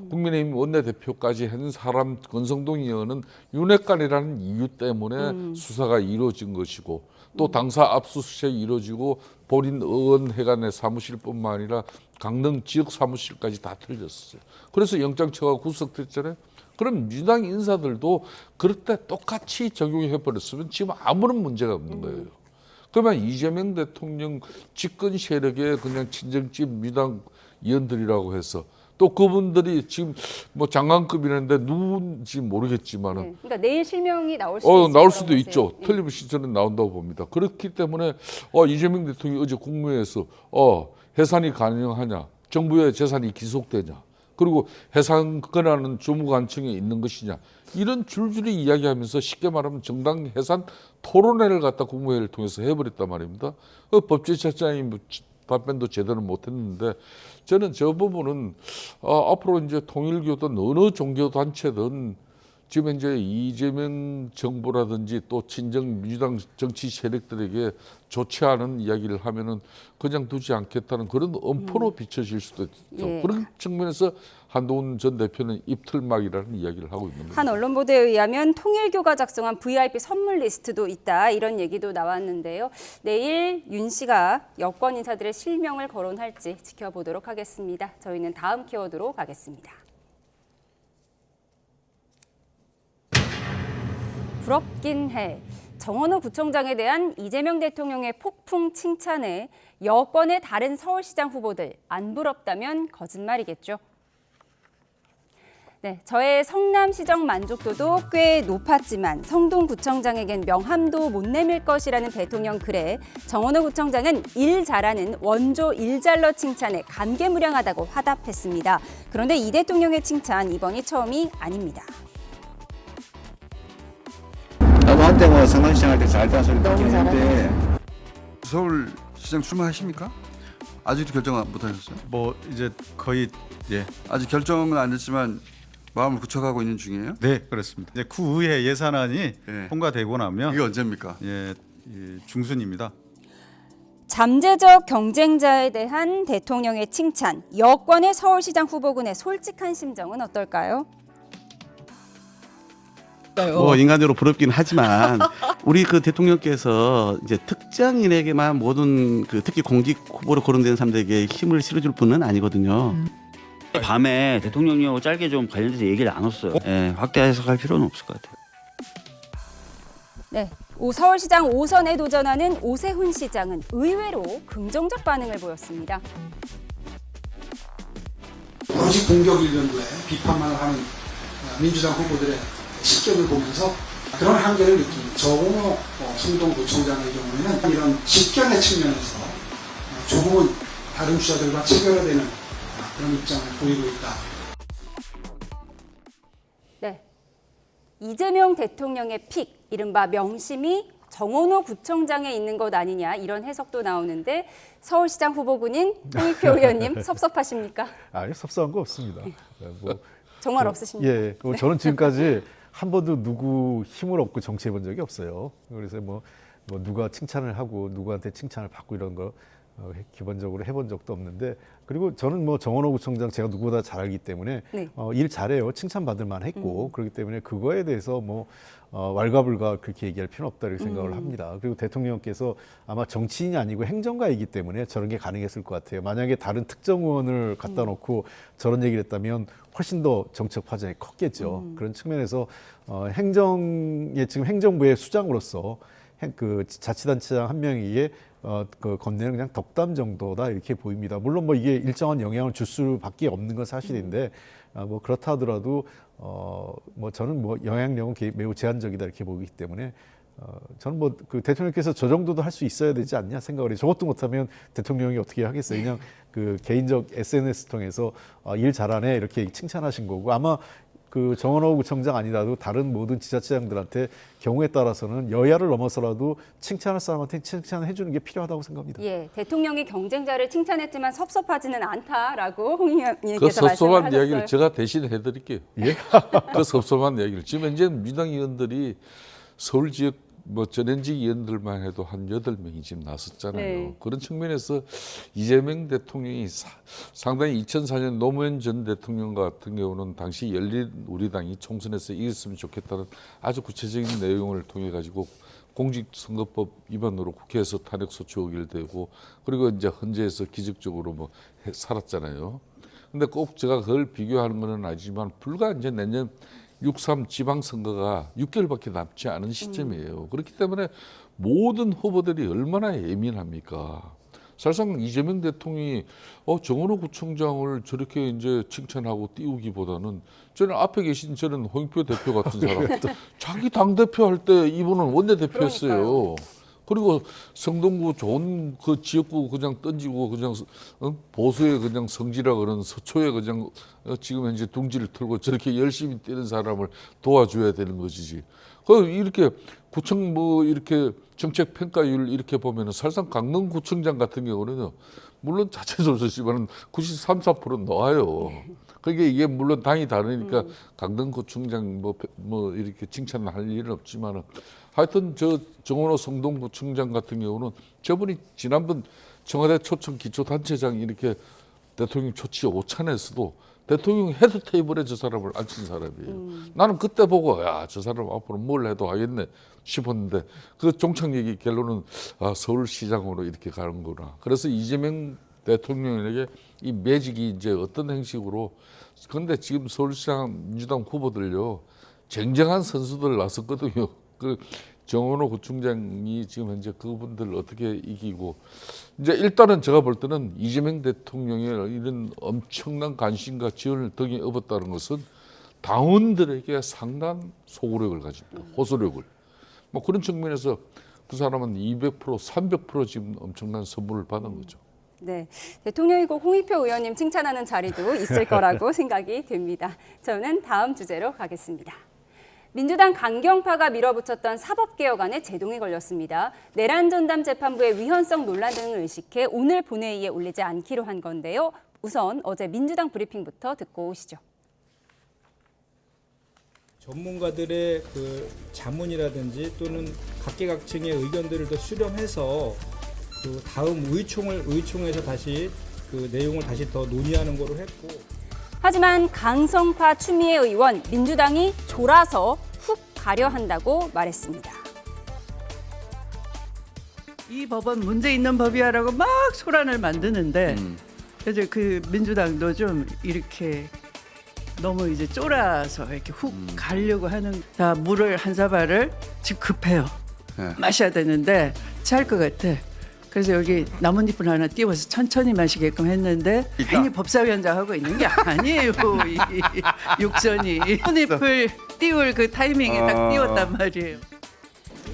국민의힘 원내대표까지 한 사람 권성동 의원은 윤핵관이라는 이유 때문에 수사가 이루어진 것이고 또 당사 압수수색이 이루어지고 본인 의원회관의 사무실뿐만 아니라 강릉 지역 사무실까지 다 틀렸어요. 그래서 영장처가 구속됐잖아요. 그럼 민주당 인사들도 그럴 때 똑같이 적용해버렸으면 지금 아무런 문제가 없는 거예요. 그러면 이재명 대통령 집권 세력의 그냥 친정집 민주당 의원들이라고 해서 또 그분들이 지금 뭐 장관급이라는데 누군지 모르겠지만은 네, 그러니까 내일 실명이 나올 수도 나올 수도 있죠. 예. 틀림없이 저는 나온다고 봅니다. 그렇기 때문에 이재명 대통령이 어제 국무회에서 해산이 가능하냐, 정부의 재산이 기속되냐, 그리고 해산 권한은 주무관청에 있는 것이냐 이런 줄줄이 이야기하면서 쉽게 말하면 정당 해산 토론회를 갖다 국무회의를 통해서 해버렸단 말입니다. 법제처장이 답변도 제대로 못했는데 저는 저 부분은 앞으로 이제 통일교든 어느 종교 단체든 지금 이제 이재명 정부라든지 또 친정 민주당 정치 세력들에게 좋지 않은 이야기를 하면은 그냥 두지 않겠다는 그런 엄포로 비춰질 수도 있죠. 예. 그런 측면에서 한동훈 전 대표는 입틀막이라는 이야기를 하고 있는 겁니다. 한 언론 보도에 의하면 통일교가 작성한 VIP 선물 리스트도 있다 이런 얘기도 나왔는데요. 내일 윤 씨가 여권 인사들의 실명을 거론할지 지켜보도록 하겠습니다. 저희는 다음 키워드로 가겠습니다. 부럽긴 해. 정원호 구청장에 대한 이재명 대통령의 폭풍 칭찬에 여권의 다른 서울시장 후보들 안 부럽다면 거짓말이겠죠. 네, 저의 성남시정 만족도도 꽤 높았지만 성동구청장에겐 명함도 못 내밀 것이라는 대통령 글에 정원호 구청장은 일 잘하는 원조 일잘러 칭찬에 감개무량하다고 화답했습니다. 그런데 이 대통령의 칭찬 이번이 처음이 아닙니다. 나도 한때 뭐 성남시장 할 때 잘했다는 소리 듣긴 했는데 서울시장 출마하십니까? 아직도 결정 못 하셨어요? 뭐 이제 거의 예. 아직 결정은 안 됐지만 마음을 굳혀가고 있는 중이에요? 네, 그렇습니다. 이제 후에 예산안이 통과되고 나면 이게 언제입니까? 예, 중순입니다. 잠재적 경쟁자에 대한 대통령의 칭찬, 여권의 서울시장 후보군의 솔직한 심정은 어떨까요? 뭐 인간적으로 부럽긴 하지만 우리 그 대통령께서 이제 특정인에게만 모든 그 특히 공직 후보로 거론되는 사람들에게 힘을 실어줄 분은 아니거든요. 밤에 대통령령하고 짧게 좀 관련돼서 얘기를 나눴어요. 예, 확대 해석할 필요는 없을 것 같아요. 네, 서울시장 5선에 도전하는 오세훈 시장은 의외로 긍정적 반응을 보였습니다. 오로지 공격을 연구해 비판만 하는 민주당 후보들의 실격을 보면서 그런 한계를 느낀 정원호 성동구청장의 경우에는 이런 직견의 측면에서 조금은 다른 주자들과 체결되는 그런 입장을 보이고 있다. 네, 이재명 대통령의 픽, 이른바 명심이 정원호 구청장에 있는 것 아니냐 이런 해석도 나오는데 서울시장 후보군인 홍익표 의원님 섭섭하십니까? 아니 섭섭한 거 없습니다. 뭐, 정말 없으십니까? 예, 저는 지금까지 한 번도 누구 힘을 얻고 정치해 본 적이 없어요. 그래서 뭐 누가 칭찬을 하고 누구한테 칭찬을 받고 이런 거 기본적으로 해본 적도 없는데, 그리고 저는 뭐 정원호 구청장 제가 누구보다 잘 알기 때문에 네. 일 잘해요. 칭찬받을 만했고 그렇기 때문에 그거에 대해서 뭐 왈가불가 그렇게 얘기할 필요는 없다 이렇게 생각을 합니다. 그리고 대통령께서 아마 정치인이 아니고 행정가이기 때문에 저런 게 가능했을 것 같아요. 만약에 다른 특정 의원을 갖다 놓고 저런 얘기를 했다면 훨씬 더 정책 파장이 컸겠죠. 그런 측면에서 지금 행정부의 수장으로서 그 자치단체장 한 명에게 그 건네는 그냥 덕담 정도다 이렇게 보입니다. 물론 뭐 이게 일정한 영향을 줄 수밖에 없는 건 사실인데 뭐 그렇다 하더라도 뭐 저는 뭐 영향력은 매우 제한적이다 이렇게 보기 때문에 저는 뭐 그 대통령께서 저 정도도 할 수 있어야 되지 않냐 생각을 해요. 저것도 못하면 대통령이 어떻게 하겠어요? 그냥 그 개인적 SNS 통해서 일 잘하네 이렇게 칭찬하신 거고, 아마 그 정원호 구청장 아니라도 다른 모든 지자체장들한테 경우에 따라서는 여야를 넘어서라도 칭찬할 사람한테 칭찬해 주는 게 필요하다고 생각합니다. 예, 대통령이 경쟁자를 칭찬했지만 섭섭하지는 않다라고 홍 의원님께서 그 섭섭한 말씀을 이야기를 하셨어요. 제가 대신 해드릴게요. 예? 그 섭섭한 이야기를 지금 이제 민주당 의원들이 서울 지역 뭐 전현직 의원들만 해도 한 8명이 지금 나섰잖아요. 네. 그런 측면에서 이재명 대통령이 상당히 2004년 노무현 전 대통령 같은 경우는 당시 열린우리당이 총선에서 이겼으면 좋겠다는 아주 구체적인 내용을 통해 가지고 공직선거법 위반으로 국회에서 탄핵소추 의결되고, 그리고 이제 헌재에서 기적적으로 뭐 살았잖아요. 근데 꼭 제가 그걸 비교하는 건 아니지만 불과 이제 내년 6.3 지방선거가 6개월밖에 남지 않은 시점이에요. 그렇기 때문에 모든 후보들이 얼마나 예민합니까? 사실상 이재명 대통령이 정원호 구청장을 저렇게 이제 칭찬하고 띄우기보다는 저는 앞에 계신 저는 홍익표 대표 같은 사람, 자기 당대표 할 때 이분은 원내대표였어요. 그리고 성동구 좋은 그 지역구 그냥 던지고 그냥 보수의 그냥 성지라 그런 서초에 그냥 지금 현재 둥지를 틀고 저렇게 열심히 뛰는 사람을 도와줘야 되는 것이지. 이렇게 구청 뭐 이렇게 정책 평가율 이렇게 보면은 사실상 강릉구청장 같은 경우는요, 물론 자체 조사지만은 93, 4% 나와요. 그게 이게 물론 당이 다르니까 강릉구청장 뭐 이렇게 칭찬을 할 일은 없지만은 하여튼 저 정원호 성동구청장 같은 경우는 저분이 지난번 청와대 초청 기초단체장 이렇게 대통령 초치 오찬에서도 대통령 헤드 테이블에 저 사람을 앉힌 사람이에요. 나는 그때 보고 야, 저 사람 앞으로 뭘 해도 하겠네 싶었는데 그 종착역이 결론은 서울시장으로 이렇게 가는구나. 그래서 이재명 대통령에게 이 매직이 이제 어떤 형식으로, 그런데 지금 서울시장 민주당 후보들요, 쟁쟁한 선수들 나섰거든요. 그 정원호 구청장이 지금 현재 그분들 어떻게 이기고, 이제 일단은 제가 볼 때는 이재명 대통령의 이런 엄청난 관심과 지원을 덕에 업었다는 것은 당원들에게 상당한 소구력을 가집니다. 호소력을. 뭐 그런 측면에서 그 사람은 200%, 300% 지금 엄청난 선물을 받은 거죠. 네, 대통령이고 홍익표 의원님 칭찬하는 자리도 있을 거라고 생각이 됩니다. 저는 다음 주제로 가겠습니다. 민주당 강경파가 밀어붙였던 사법개혁안에 제동이 걸렸습니다. 내란 전담 재판부의 위헌성 논란 등을 의식해 오늘 본회의에 올리지 않기로 한 건데요. 우선 어제 민주당 브리핑부터 듣고 오시죠. 전문가들의 그 자문이라든지 또는 각계각층의 의견들을 더 수렴해서 그 다음 의총에서 다시 그 내용을 다시 더 논의하는 거로 했고. 하지만 강성파 추미애 의원, 민주당이 졸아서 훅 가려 한다고 말했습니다. 이 법은 문제 있는 법이야라고 막 소란을 만드는데 그래서 그 민주당도 좀 이렇게 너무 이제 쫄아서 이렇게 훅 가려고 하는. 자, 물을 한 사발을 지금 급해요. 마셔야 되는데 찰 것 같아. 그래서 여기 나뭇잎을 하나 띄워서 천천히 마시게끔 했는데 괜히 법사위원장 하고 있는 게 아니에요. 이 육전이 나뭇잎을 띄울 그 타이밍에 딱 띄웠단 말이에요.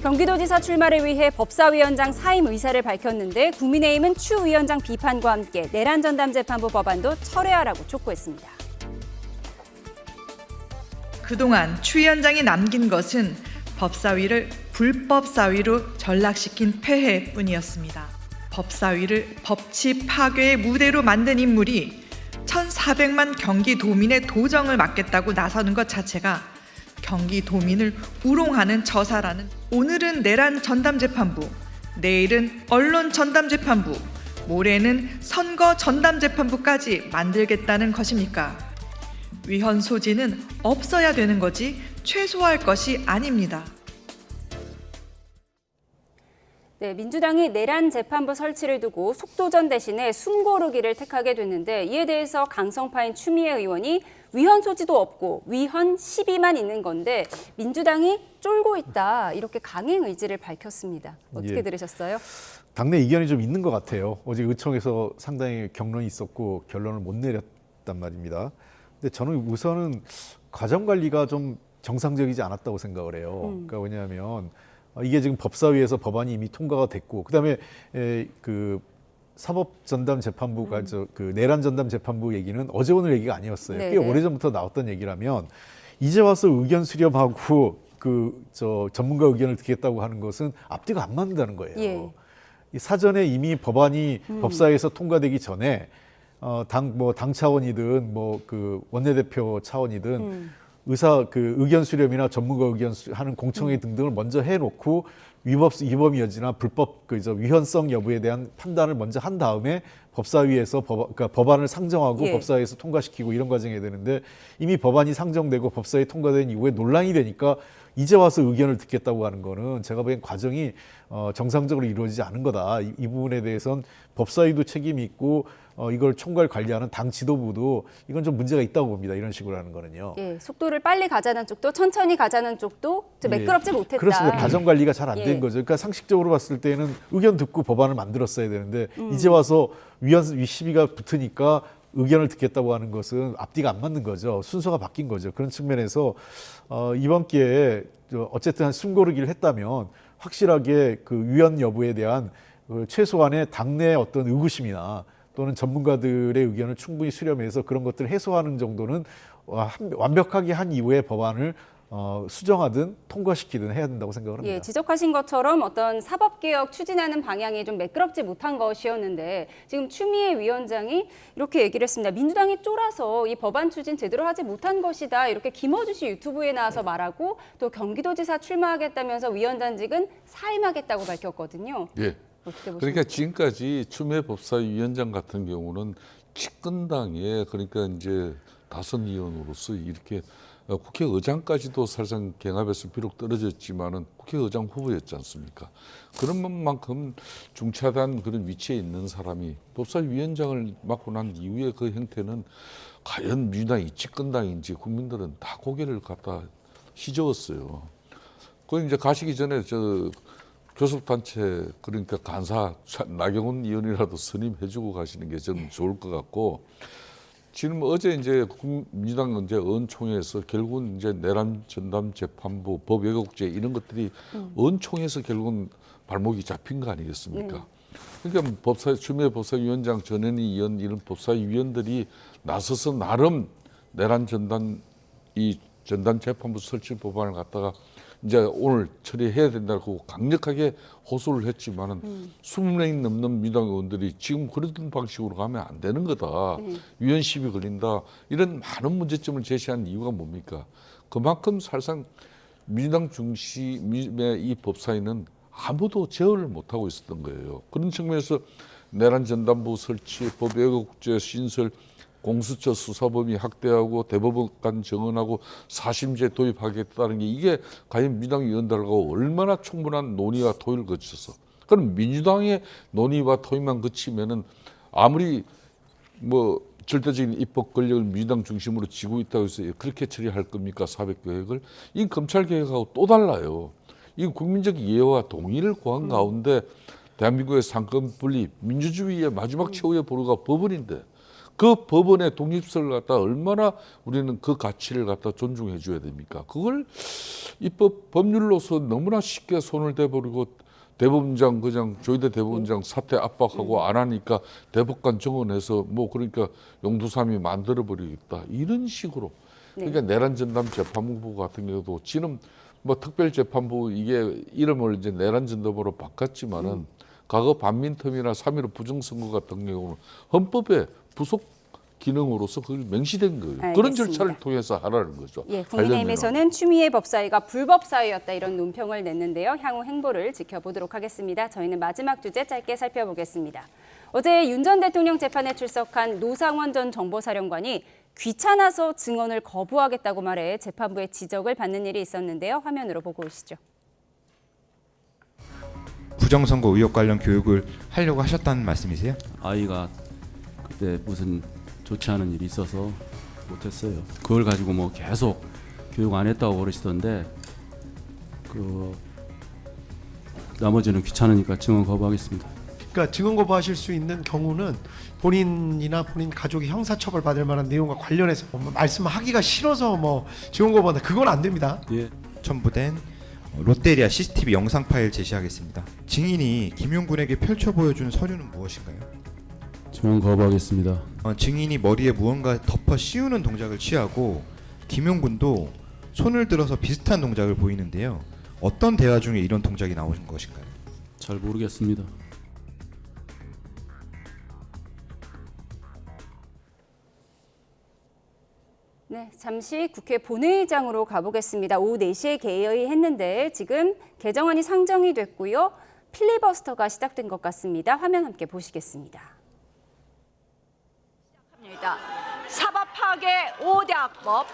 경기도지사 출마를 위해 법사위원장 사임 의사를 밝혔는데 국민의힘은 추 위원장 비판과 함께 내란 전담 재판부 법안도 철회하라고 촉구했습니다. 그동안 추 위원장이 남긴 것은 법사위를 불법사위로 전락시킨 폐해뿐이었습니다. 법사위를 법치 파괴의 무대로 만든 인물이 1,400만 경기도민의 도정을 맡겠다고 나서는 것 자체가 경기도민을 우롱하는 처사라는. 오늘은 내란 전담재판부, 내일은 언론 전담재판부, 모레는 선거 전담재판부까지 만들겠다는 것입니까? 위헌 소지는 없어야 되는 거지 최소화할 것이 아닙니다. 네, 민주당이 내란 재판부 설치를 두고 속도전 대신에 숨고르기를 택하게 됐는데 이에 대해서 강성파인 추미애 의원이 위헌 소지도 없고 위헌 시비만 있는 건데 민주당이 쫄고 있다 이렇게 강행 의지를 밝혔습니다. 어떻게 들으셨어요? 당내 이견이 좀 있는 것 같아요. 어제 의총에서 상당히 격론이 있었고 결론을 못 내렸단 말입니다. 근데 저는 우선은 과정 관리가 좀 정상적이지 않았다고 생각을 해요. 그러니까 왜냐하면 이게 지금 법사위에서 법안이 이미 통과가 됐고, 그다음에 그 사법전담재판부가 그 내란 전담재판부 얘기는 어제 오늘 얘기가 아니었어요. 꽤 오래전부터 나왔던 얘기라면 이제 와서 의견 수렴하고 전문가 의견을 듣겠다고 하는 것은 앞뒤가 안 맞는다는 거예요. 사전에 이미 법안이 법사위에서 통과되기 전에 당 차원이든 그 원내대표 차원이든 의견 수렴이나 전문가 의견 하는 공청회 등등을 먼저 해놓고 위법이 여지나 불법 위헌성 여부에 대한 판단을 먼저 한 다음에 법사위에서 그러니까 법안을 상정하고 법사위에서 통과시키고 이런 과정이 해야 되는데 이미 법안이 상정되고 법사위 통과된 이후에 논란이 되니까 이제 와서 의견을 듣겠다고 하는 거는 제가 보기엔 과정이 정상적으로 이루어지지 않은 거다. 이 부분에 대해서는 법사위도 책임이 있고 이걸 총괄 관리하는 당 지도부도 이건 좀 문제가 있다고 봅니다. 이런 식으로 하는 거는요. 예, 속도를 빨리 가자는 쪽도 천천히 가자는 쪽도 매끄럽지 못했다. 그렇습니다. 과정 관리가 잘 안 된 거죠. 그러니까 상식적으로 봤을 때는 의견 듣고 법안을 만들었어야 되는데 이제 와서 위헌 시비가 붙으니까 의견을 듣겠다고 하는 것은 앞뒤가 안 맞는 거죠. 순서가 바뀐 거죠. 그런 측면에서 이번 기회에 어쨌든 숨고르기를 했다면 확실하게 그 위헌 여부에 대한 최소한의 당내 어떤 의구심이나 또는 전문가들의 의견을 충분히 수렴해서 그런 것들을 해소하는 정도는 완벽하게 한 이후에 법안을 수정하든 통과시키든 해야 된다고 생각을 합니다. 예, 지적하신 것처럼 어떤 사법개혁 추진하는 방향이 좀 매끄럽지 못한 것이었는데 지금 추미애 위원장이 이렇게 얘기를 했습니다. 민주당이 쫄아서 이 법안 추진 제대로 하지 못한 것이다. 이렇게 김어준 씨 유튜브에 나와서 말하고 또 경기도지사 출마하겠다면서 위원장직은 사임하겠다고 밝혔거든요. 예. 어떻게 보십니까? 그러니까 지금까지 추미애 법사위원장 같은 경우는 집권당의 그러니까 이제 다선 의원으로서 이렇게 국회의장까지도 사실상 경합에서 비록 떨어졌지만은 국회의장 후보였지 않습니까? 그런 만큼 중차대한 그런 위치에 있는 사람이 법사위원장을 맡고 난 이후에 그 형태는 과연 민주당이 집권당인지 국민들은 다 고개를 갖다 휘저었어요. 그 이제 가시기 전에 저 교섭단체 그러니까 간사 나경원 의원이라도 선임해주고 가시는 게 저는 좋을 것 같고. 지금 어제 이제 민주당 이제 의원총회에서 결국은 이제 내란 전담 재판부 법외국제 이런 것들이 의원총회에서 결국은 발목이 잡힌 거 아니겠습니까? 그러니까 추미애 법사위원장, 전현희 의원 이런 법사위원들이 나서서 나름 내란 전담 재판부 설치 법안을 갖다가 이제 오늘 처리해야 된다고 강력하게 호소를 했지만은 20명이 넘는 민주당 의원들이 지금 그런 방식으로 가면 안 되는 거다. 위헌십이 걸린다. 이런 많은 문제점을 제시한 이유가 뭡니까? 그만큼 사실상 민주당 중심의 이 법사위는 아무도 제어를 못하고 있었던 거예요. 그런 측면에서 내란 전담부 설치, 법외국제 신설, 공수처 수사범위 확대하고 대법관 정언하고 사심제 도입하겠다는 게 이게 과연 민주당 의원들하고 얼마나 충분한 논의와 토의를 거쳐서 그럼 민주당의 논의와 토의만 거치면은 아무리 뭐 절대적인 입법 권력을 민주당 중심으로 쥐고 있다고 해서 그렇게 처리할 겁니까? 사법개혁을? 이 검찰개혁하고 또 달라요. 이 국민적 이해와 동의를 구한 가운데 대한민국의 상권 분립, 민주주의의 마지막 최후의 보루가 법원인데 그 법원의 독립성을 갖다 얼마나 우리는 그 가치를 갖다 존중해 줘야 됩니까? 그걸 입법 법률로서 너무나 쉽게 손을 대버리고 대법원장 그냥 조희대 대법원장 사퇴 압박하고 안 하니까 대법관 정언해서 뭐 그러니까 용두삼이 만들어 버리겠다 이런 식으로 그러니까 내란 전담 재판부 같은 경우도 지금 뭐 특별재판부 이게 이름을 이제 내란 전담으로 바꿨지만은 과거 반민특위나 3.15 부정선거 같은 경우는 헌법에 부속 기능으로서 그걸 명시된 거예요. 알겠습니다. 그런 절차를 통해서 하라는 거죠. 예, 국민의힘에서는 추미애 법사위가 불법사위였다 이런 논평을 냈는데요. 향후 행보를 지켜보도록 하겠습니다. 저희는 마지막 주제 짧게 살펴보겠습니다. 어제 윤 전 대통령 재판에 출석한 노상원 전 정보사령관이 귀찮아서 증언을 거부하겠다고 말해 재판부의 지적을 받는 일이 있었는데요. 화면으로 보고 오시죠. 부정선거 의혹 관련 교육을 하려고 하셨다는 말씀이세요? 아이가 그때 무슨 좋지 않은 일이 있어서 못했어요. 그걸 가지고 뭐 계속 교육 안 했다고 그러시던데 그 나머지는 귀찮으니까 증언 거부하겠습니다. 그러니까 증언 거부하실 수 있는 경우는 본인이나 본인 가족이 형사처벌 받을 만한 내용과 관련해서 뭐 말씀하기가 싫어서 뭐 증언 거부한다. 그건 안 됩니다. 예. 첨부된 롯데리아 CCTV 영상 파일 제시하겠습니다. 증인이 김용군에게 펼쳐 보여준 서류는 무엇인가요? 증언 거부하겠습니다. 증인이 머리에 무언가 덮어 씌우는 동작을 취하고 김용군도 손을 들어서 비슷한 동작을 보이는데요. 어떤 대화 중에 이런 동작이 나오는 것인가요? 잘 모르겠습니다. 네, 잠시 국회 본회의장으로 가보겠습니다. 오후 4시에 개의했는데 지금 개정안이 상정이 됐고요. 필리버스터가 시작된 것 같습니다. 화면 함께 보시겠습니다. 사법 파괴 5대 악법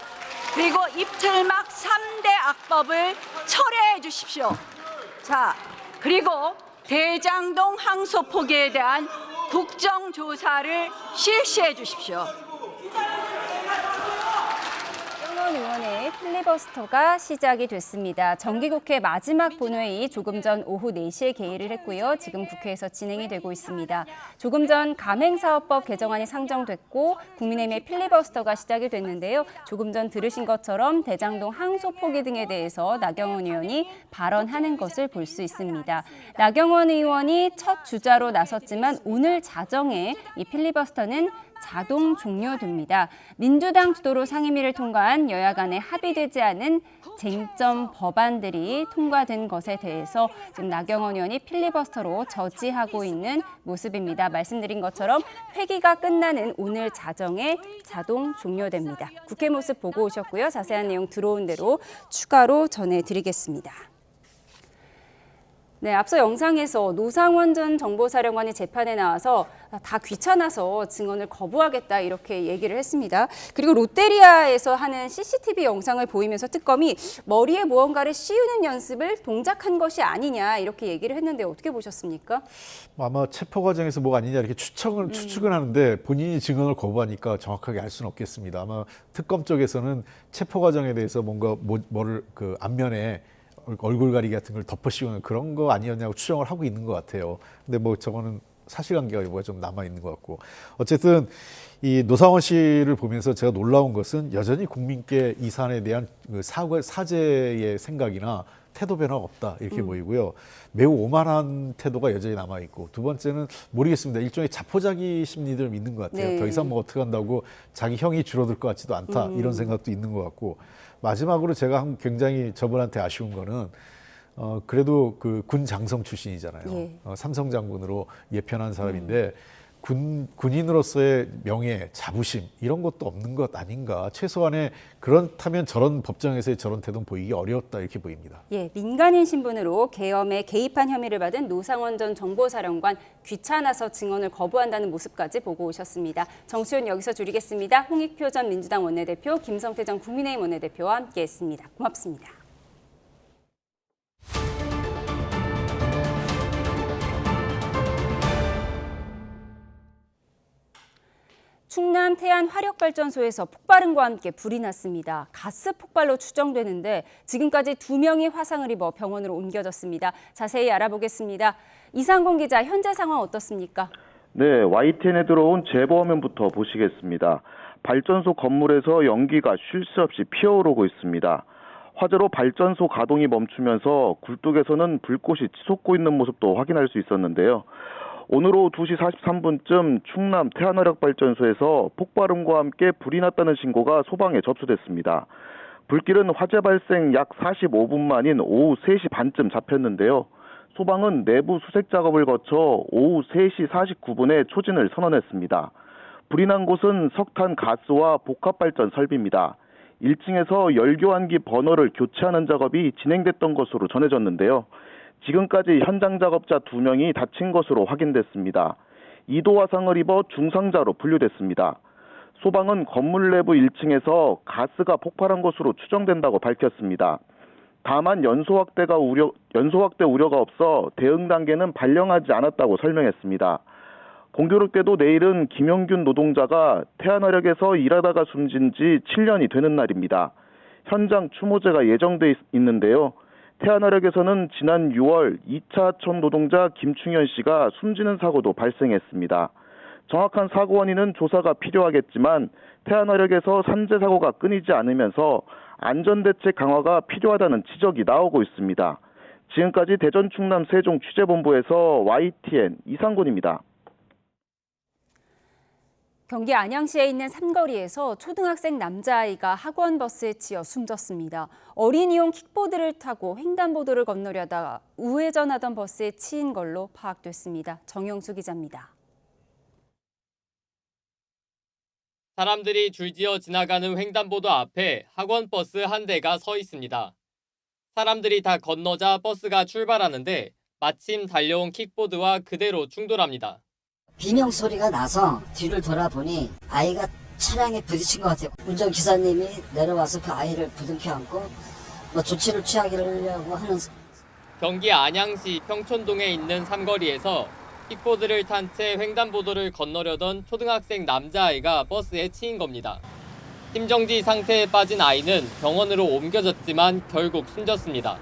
그리고 입틀막 3대 악법을 철회해 주십시오. 자, 그리고 대장동 항소 포기에 대한 국정조사를 실시해 주십시오. 나경원 의원의 필리버스터가 시작이 됐습니다. 정기국회 마지막 본회의 조금 전 오후 4시에 개의를 했고요. 지금 국회에서 진행이 되고 있습니다. 조금 전 가맹사업법 개정안이 상정됐고 국민의힘의 필리버스터가 시작이 됐는데요. 조금 전 들으신 것처럼 대장동 항소 포기 등에 대해서 나경원 의원이 발언하는 것을 볼 수 있습니다. 나경원 의원이 첫 주자로 나섰지만 오늘 자정에 이 필리버스터는 자동 종료됩니다. 민주당 주도로 상임위를 통과한 여야 여야 간에 합의되지 않은 쟁점 법안들이 통과된 것에 대해서 지금 나경원 의원이 필리버스터로 저지하고 있는 모습입니다. 말씀드린 것처럼 회기가 끝나는 오늘 자정에 자동 종료됩니다. 국회 모습 보고 오셨고요. 자세한 내용 들어온 대로 추가로 전해드리겠습니다. 네, 앞서 영상에서 노상원 전 정보사령관이 재판에 나와서 다 귀찮아서 증언을 거부하겠다 이렇게 얘기를 했습니다. 그리고 롯데리아에서 하는 CCTV 영상을 보이면서 특검이 머리에 무언가를 씌우는 연습을 동작한 것이 아니냐 이렇게 얘기를 했는데 어떻게 보셨습니까? 아마 체포 과정에서 뭐가 아니냐 이렇게 추측은 하는데 본인이 증언을 거부하니까 정확하게 알 수는 없겠습니다. 아마 특검 쪽에서는 체포 과정에 대해서 뭔가 뭐를 그 앞면에 얼굴 가리기 같은 걸 덮어 씌우는 그런 거 아니었냐고 추정을 하고 있는 것 같아요. 근데 뭐 저거는 사실관계가 뭐가 좀 남아 있는 것 같고 어쨌든 이 노상원 씨를 보면서 제가 놀라운 것은 여전히 국민께 이 사안에 대한 그 사죄의 생각이나 태도 변화가 없다 이렇게 보이고요. 매우 오만한 태도가 여전히 남아 있고 두 번째는 모르겠습니다. 일종의 자포자기 심리들 믿는 것 같아요. 네. 더 이상 뭐 어떻게 한다고 자기 형이 줄어들 것 같지도 않다 이런 생각도 있는 것 같고 마지막으로 제가 굉장히 저분한테 아쉬운 거는 그래도 그 군 장성 출신이잖아요. 예. 삼성 장군으로 예편한 사람인데 군인으로서의 명예, 자부심 이런 것도 없는 것 아닌가. 최소한의 그렇다면 저런 법정에서의 저런 태도는 보이기 어려웠다 이렇게 보입니다. 예, 민간인 신분으로 계엄에 개입한 혐의를 받은 노상원 전 정보사령관 귀찮아서 증언을 거부한다는 모습까지 보고 오셨습니다. 정수현 여기서 줄이겠습니다. 홍익표 전 민주당 원내대표, 김성태 전 국민의힘 원내대표와 함께했습니다. 고맙습니다. 충남 태안 화력발전소에서 폭발음과 함께 불이 났습니다. 가스 폭발로 추정되는데 지금까지 2명이 화상을 입어 병원으로 옮겨졌습니다. 자세히 알아보겠습니다. 이상공 기자, 현재 상황 어떻습니까? 네, YTN에 들어온 제보화면부터 보시겠습니다. 발전소 건물에서 연기가 쉴 새 없이 피어오르고 있습니다. 화재로 발전소 가동이 멈추면서 굴뚝에서는 불꽃이 치솟고 있는 모습도 확인할 수 있었는데요. 오늘 오후 2시 43분쯤 충남 태안화력발전소에서 폭발음과 함께 불이 났다는 신고가 소방에 접수됐습니다. 불길은 화재 발생 약 45분 만인 오후 3시 반쯤 잡혔는데요. 소방은 내부 수색 작업을 거쳐 오후 3시 49분에 초진을 선언했습니다. 불이 난 곳은 석탄 가스와 복합발전 설비입니다. 1층에서 열교환기 버너를 교체하는 작업이 진행됐던 것으로 전해졌는데요. 지금까지 현장 작업자 2명이 다친 것으로 확인됐습니다. 2도 화상을 입어 중상자로 분류됐습니다. 소방은 건물 내부 1층에서 가스가 폭발한 것으로 추정된다고 밝혔습니다. 다만 연소 확대 우려가 없어 대응 단계는 발령하지 않았다고 설명했습니다. 공교롭게도 내일은 김영균 노동자가 태안화력에서 일하다가 숨진 지 7년이 되는 날입니다. 현장 추모제가 예정돼 있는데요. 태안화력에서는 지난 6월 2차 하청 노동자 김충현 씨가 숨지는 사고도 발생했습니다. 정확한 사고 원인은 조사가 필요하겠지만 태안화력에서 산재 사고가 끊이지 않으면서 안전대책 강화가 필요하다는 지적이 나오고 있습니다. 지금까지 대전 충남 세종 취재본부에서 YTN 이상곤입니다. 경기 안양시에 있는 삼거리에서 초등학생 남자아이가 학원 버스에 치여 숨졌습니다. 어린이용 킥보드를 타고 횡단보도를 건너려다 우회전하던 버스에 치인 걸로 파악됐습니다. 정영수 기자입니다. 사람들이 줄지어 지나가는 횡단보도 앞에 학원 버스 한 대가 서 있습니다. 사람들이 다 건너자 버스가 출발하는데 마침 달려온 킥보드와 그대로 충돌합니다. 비명 소리가 나서 뒤를 돌아보니 아이가 차량에 부딪힌 것 같아요. 운전기사님이 내려와서 그 아이를 부둥켜 안고 조치를 취하려고 하는. 경기 안양시 평촌동에 있는 삼거리에서 킥보드를 탄 채 횡단보도를 건너려던 초등학생 남자아이가 버스에 치인 겁니다. 심정지 상태에 빠진 아이는 병원으로 옮겨졌지만 결국 숨졌습니다.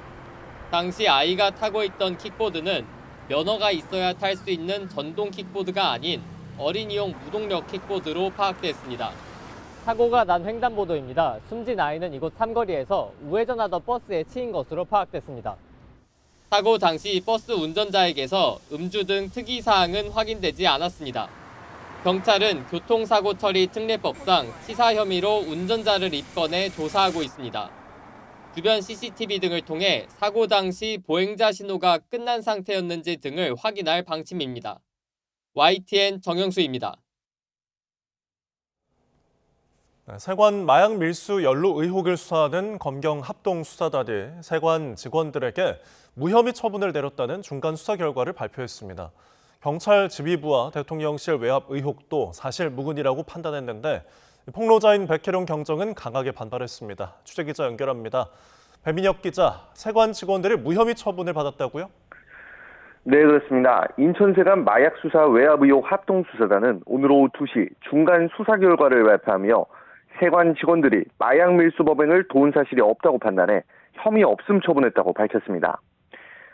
당시 아이가 타고 있던 킥보드는 면허가 있어야 탈 수 있는 전동 킥보드가 아닌 어린이용 무동력 킥보드로 파악됐습니다. 사고가 난 횡단보도입니다. 숨진 아이는 이곳 삼거리에서 우회전하던 버스에 치인 것으로 파악됐습니다. 사고 당시 버스 운전자에게서 음주 등 특이사항은 확인되지 않았습니다. 경찰은 교통사고 처리 특례법상 치사 혐의로 운전자를 입건해 조사하고 있습니다. 주변 CCTV 등을 통해 사고 당시 보행자 신호가 끝난 상태였는지 등을 확인할 방침입니다. YTN 정영수입니다. 세관 마약 밀수 연루 의혹을 수사하는 검경 합동수사단이 세관 직원들에게 무혐의 처분을 내렸다는 중간 수사 결과를 발표했습니다. 경찰 지휘부와 대통령실 외압 의혹도 사실 무근이라고 판단했는데 폭로자인 백혜룡 경정은 강하게 반발했습니다. 취재기자 연결합니다. 배민혁 기자, 세관 직원들이 무혐의 처분을 받았다고요? 네, 그렇습니다. 인천세관 마약수사 외압 의혹 합동수사단은 오늘 오후 2시 중간 수사 결과를 발표하며 세관 직원들이 마약 밀수 법행을 도운 사실이 없다고 판단해 혐의 없음 처분했다고 밝혔습니다.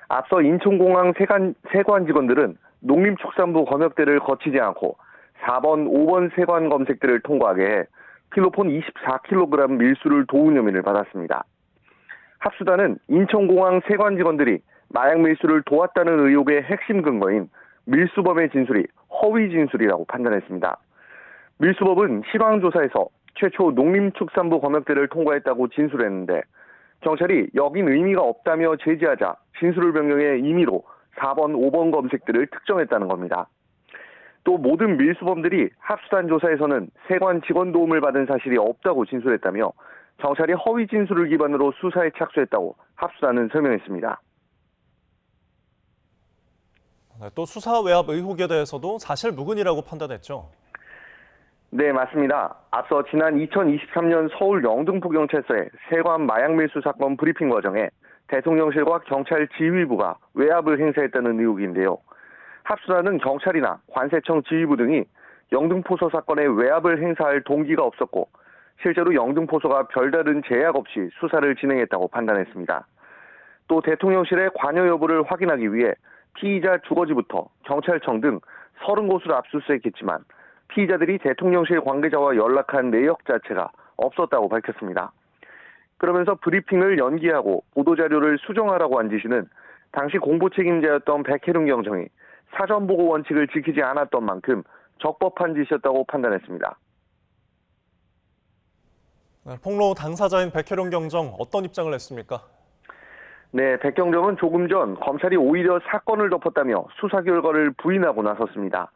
앞서 인천공항 세관 직원들은 농림축산부 검역대를 거치지 않고 4번, 5번 세관 검색대를 통과하게 해 필로폰 24kg 밀수를 도운 혐의를 받았습니다. 합수단은 인천공항 세관 직원들이 마약 밀수를 도왔다는 의혹의 핵심 근거인 밀수범의 진술이 허위 진술이라고 판단했습니다. 밀수범은 실황조사에서 최초 농림축산부 검역대를 통과했다고 진술했는데 경찰이 여긴 의미가 없다며 제지하자 진술을 변경해 임의로 4번, 5번 검색대를 특정했다는 겁니다. 또 모든 밀수범들이 합수단 조사에서는 세관 직원 도움을 받은 사실이 없다고 진술했다며 경찰이 허위 진술을 기반으로 수사에 착수했다고 합수단은 설명했습니다. 또 수사 외압 의혹에 대해서도 사실 무근이라고 판단했죠? 네, 맞습니다. 앞서 지난 2023년 서울 영등포경찰서의 세관 마약 밀수 사건 브리핑 과정에 대통령실과 경찰 지휘부가 외압을 행사했다는 의혹인데요. 합수단은 경찰이나 관세청 지휘부 등이 영등포소 사건에 외압을 행사할 동기가 없었고 실제로 영등포소가 별다른 제약 없이 수사를 진행했다고 판단했습니다. 또 대통령실의 관여 여부를 확인하기 위해 피의자 주거지부터 경찰청 등 30곳을 압수수색했지만 피의자들이 대통령실 관계자와 연락한 내역 자체가 없었다고 밝혔습니다. 그러면서 브리핑을 연기하고 보도자료를 수정하라고 한 지시는 당시 공보 책임자였던 백혜룡 경정이 사전보고 원칙을 지키지 않았던 만큼 적법한 지시였다고 판단했습니다. 폭로 당사자인 백혜룡 경정 어떤 입장을 냈습니까? 네, 백 경정은 조금 전 검찰이 오히려 사건을 덮었다며 수사 결과를 부인하고 나섰습니다.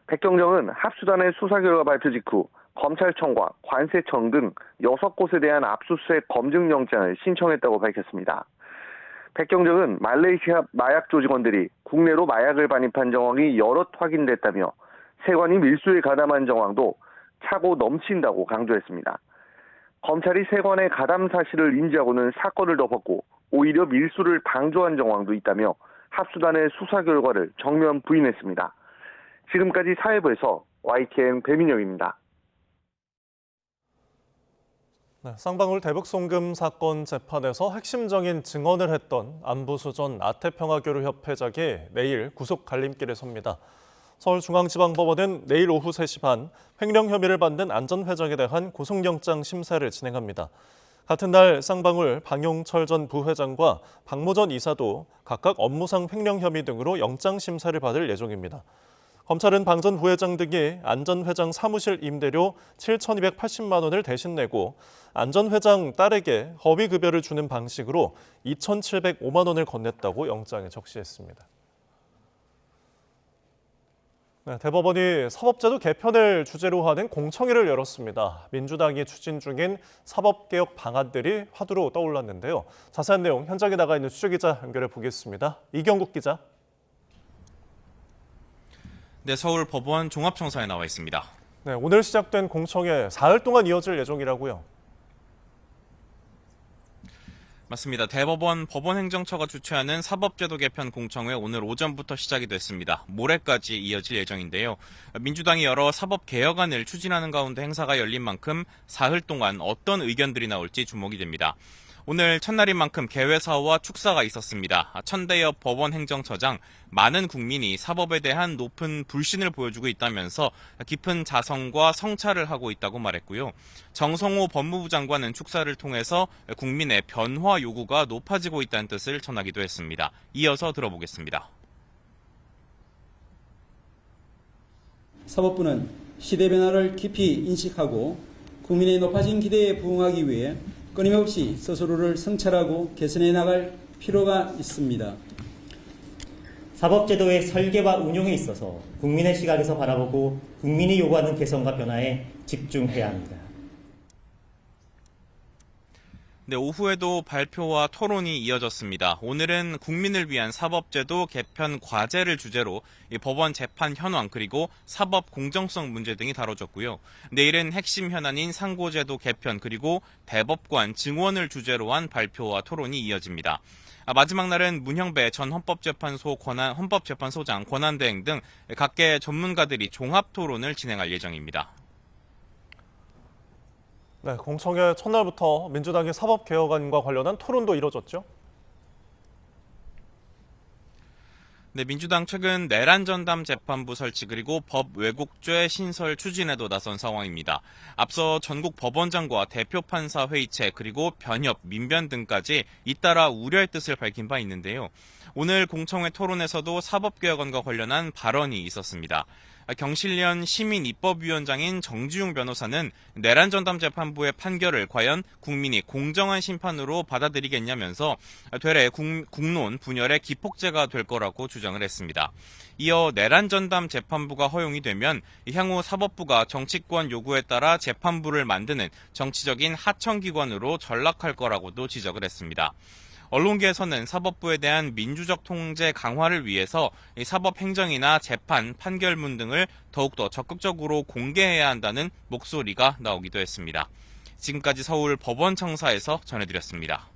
백 경정은 합수단의 수사 결과 발표 직후 검찰청과 관세청 등 6곳에 대한 압수수색 검증영장을 신청했다고 밝혔습니다. 백 경정은 말레이시아 마약 조직원들이 국내로 마약을 반입한 정황이 여럿 확인됐다며 세관이 밀수에 가담한 정황도 차고 넘친다고 강조했습니다. 검찰이 세관의 가담 사실을 인지하고는 사건을 덮었고 오히려 밀수를 방조한 정황도 있다며 합수단의 수사 결과를 정면 부인했습니다. 지금까지 사회부에서 YTN 배민혁입니다. 쌍방울 대북송금 사건 재판에서 핵심적인 증언을 했던 안부수 전 아태평화교류 협회장이 내일 구속 갈림길에 섭니다. 서울중앙지방법원은 내일 오후 3시 반 횡령 혐의를 받는 안 전 회장에 대한 구속영장 심사를 진행합니다. 같은 날 쌍방울 방용철 전 부회장과 박모 전 이사도 각각 업무상 횡령 혐의 등으로 영장 심사를 받을 예정입니다. 검찰은 방 전 부회장 등이 안 전 회장 사무실 임대료 7,280만 원을 대신 내고 안 전 회장 딸에게 허위급여를 주는 방식으로 2,705만 원을 건넸다고 영장에 적시했습니다. 대법원이 사법제도 개편을 주제로 하는 공청회를 열었습니다. 민주당이 추진 중인 사법개혁 방안들이 화두로 떠올랐는데요. 자세한 내용 현장에 나가 있는 취재기자 연결해 보겠습니다. 이경국 기자. 네, 서울 법원 종합청사에 나와 있습니다. 네, 오늘 시작된 공청회 사흘 동안 이어질 예정이라고요. 맞습니다. 대법원 법원행정처가 주최하는 사법제도 개편 공청회 오늘 오전부터 시작이 됐습니다. 모레까지 이어질 예정인데요. 민주당이 여러 사법 개혁안을 추진하는 가운데 행사가 열린 만큼 사흘 동안 어떤 의견들이 나올지 주목이 됩니다. 오늘 첫날인 만큼 개회사와 축사가 있었습니다. 천대엽 법원행정처장, 많은 국민이 사법에 대한 높은 불신을 보여주고 있다면서 깊은 자성과 성찰을 하고 있다고 말했고요. 정성호 법무부 장관은 축사를 통해서 국민의 변화 요구가 높아지고 있다는 뜻을 전하기도 했습니다. 이어서 들어보겠습니다. 사법부는 시대 변화를 깊이 인식하고 국민의 높아진 기대에 부응하기 위해 끊임없이 스스로를 성찰하고 개선해 나갈 필요가 있습니다. 사법제도의 설계와 운용에 있어서 국민의 시각에서 바라보고 국민이 요구하는 개선과 변화에 집중해야 합니다. 네, 오후에도 발표와 토론이 이어졌습니다. 오늘은 국민을 위한 사법제도 개편 과제를 주제로 이 법원 재판 현황 그리고 사법 공정성 문제 등이 다뤄졌고요. 내일은 핵심 현안인 상고제도 개편 그리고 대법관 증원을 주제로 한 발표와 토론이 이어집니다. 마지막 날은 문형배 전 헌법재판소장 권한대행 등 각계 전문가들이 종합 토론을 진행할 예정입니다. 네, 공청회 첫날부터 민주당의 사법개혁안과 관련한 토론도 이뤄졌죠. 네, 민주당 최근 내란 전담 재판부 설치 그리고 법 왜곡죄 신설 추진에도 나선 상황입니다. 앞서 전국 법원장과 대표 판사 회의체 그리고 변협, 민변 등까지 잇따라 우려의 뜻을 밝힌 바 있는데요. 오늘 공청회 토론에서도 사법개혁안과 관련한 발언이 있었습니다. 경실련 시민입법위원장인 정지용 변호사는 내란 전담 재판부의 판결을 과연 국민이 공정한 심판으로 받아들이겠냐면서 되레 국론 분열의 기폭제가 될 거라고 주장을 했습니다. 이어 내란 전담 재판부가 허용이 되면 향후 사법부가 정치권 요구에 따라 재판부를 만드는 정치적인 하청기관으로 전락할 거라고도 지적을 했습니다. 언론계에서는 사법부에 대한 민주적 통제 강화를 위해서 사법행정이나 재판, 판결문 등을 더욱더 적극적으로 공개해야 한다는 목소리가 나오기도 했습니다. 지금까지 서울 법원청사에서 전해드렸습니다.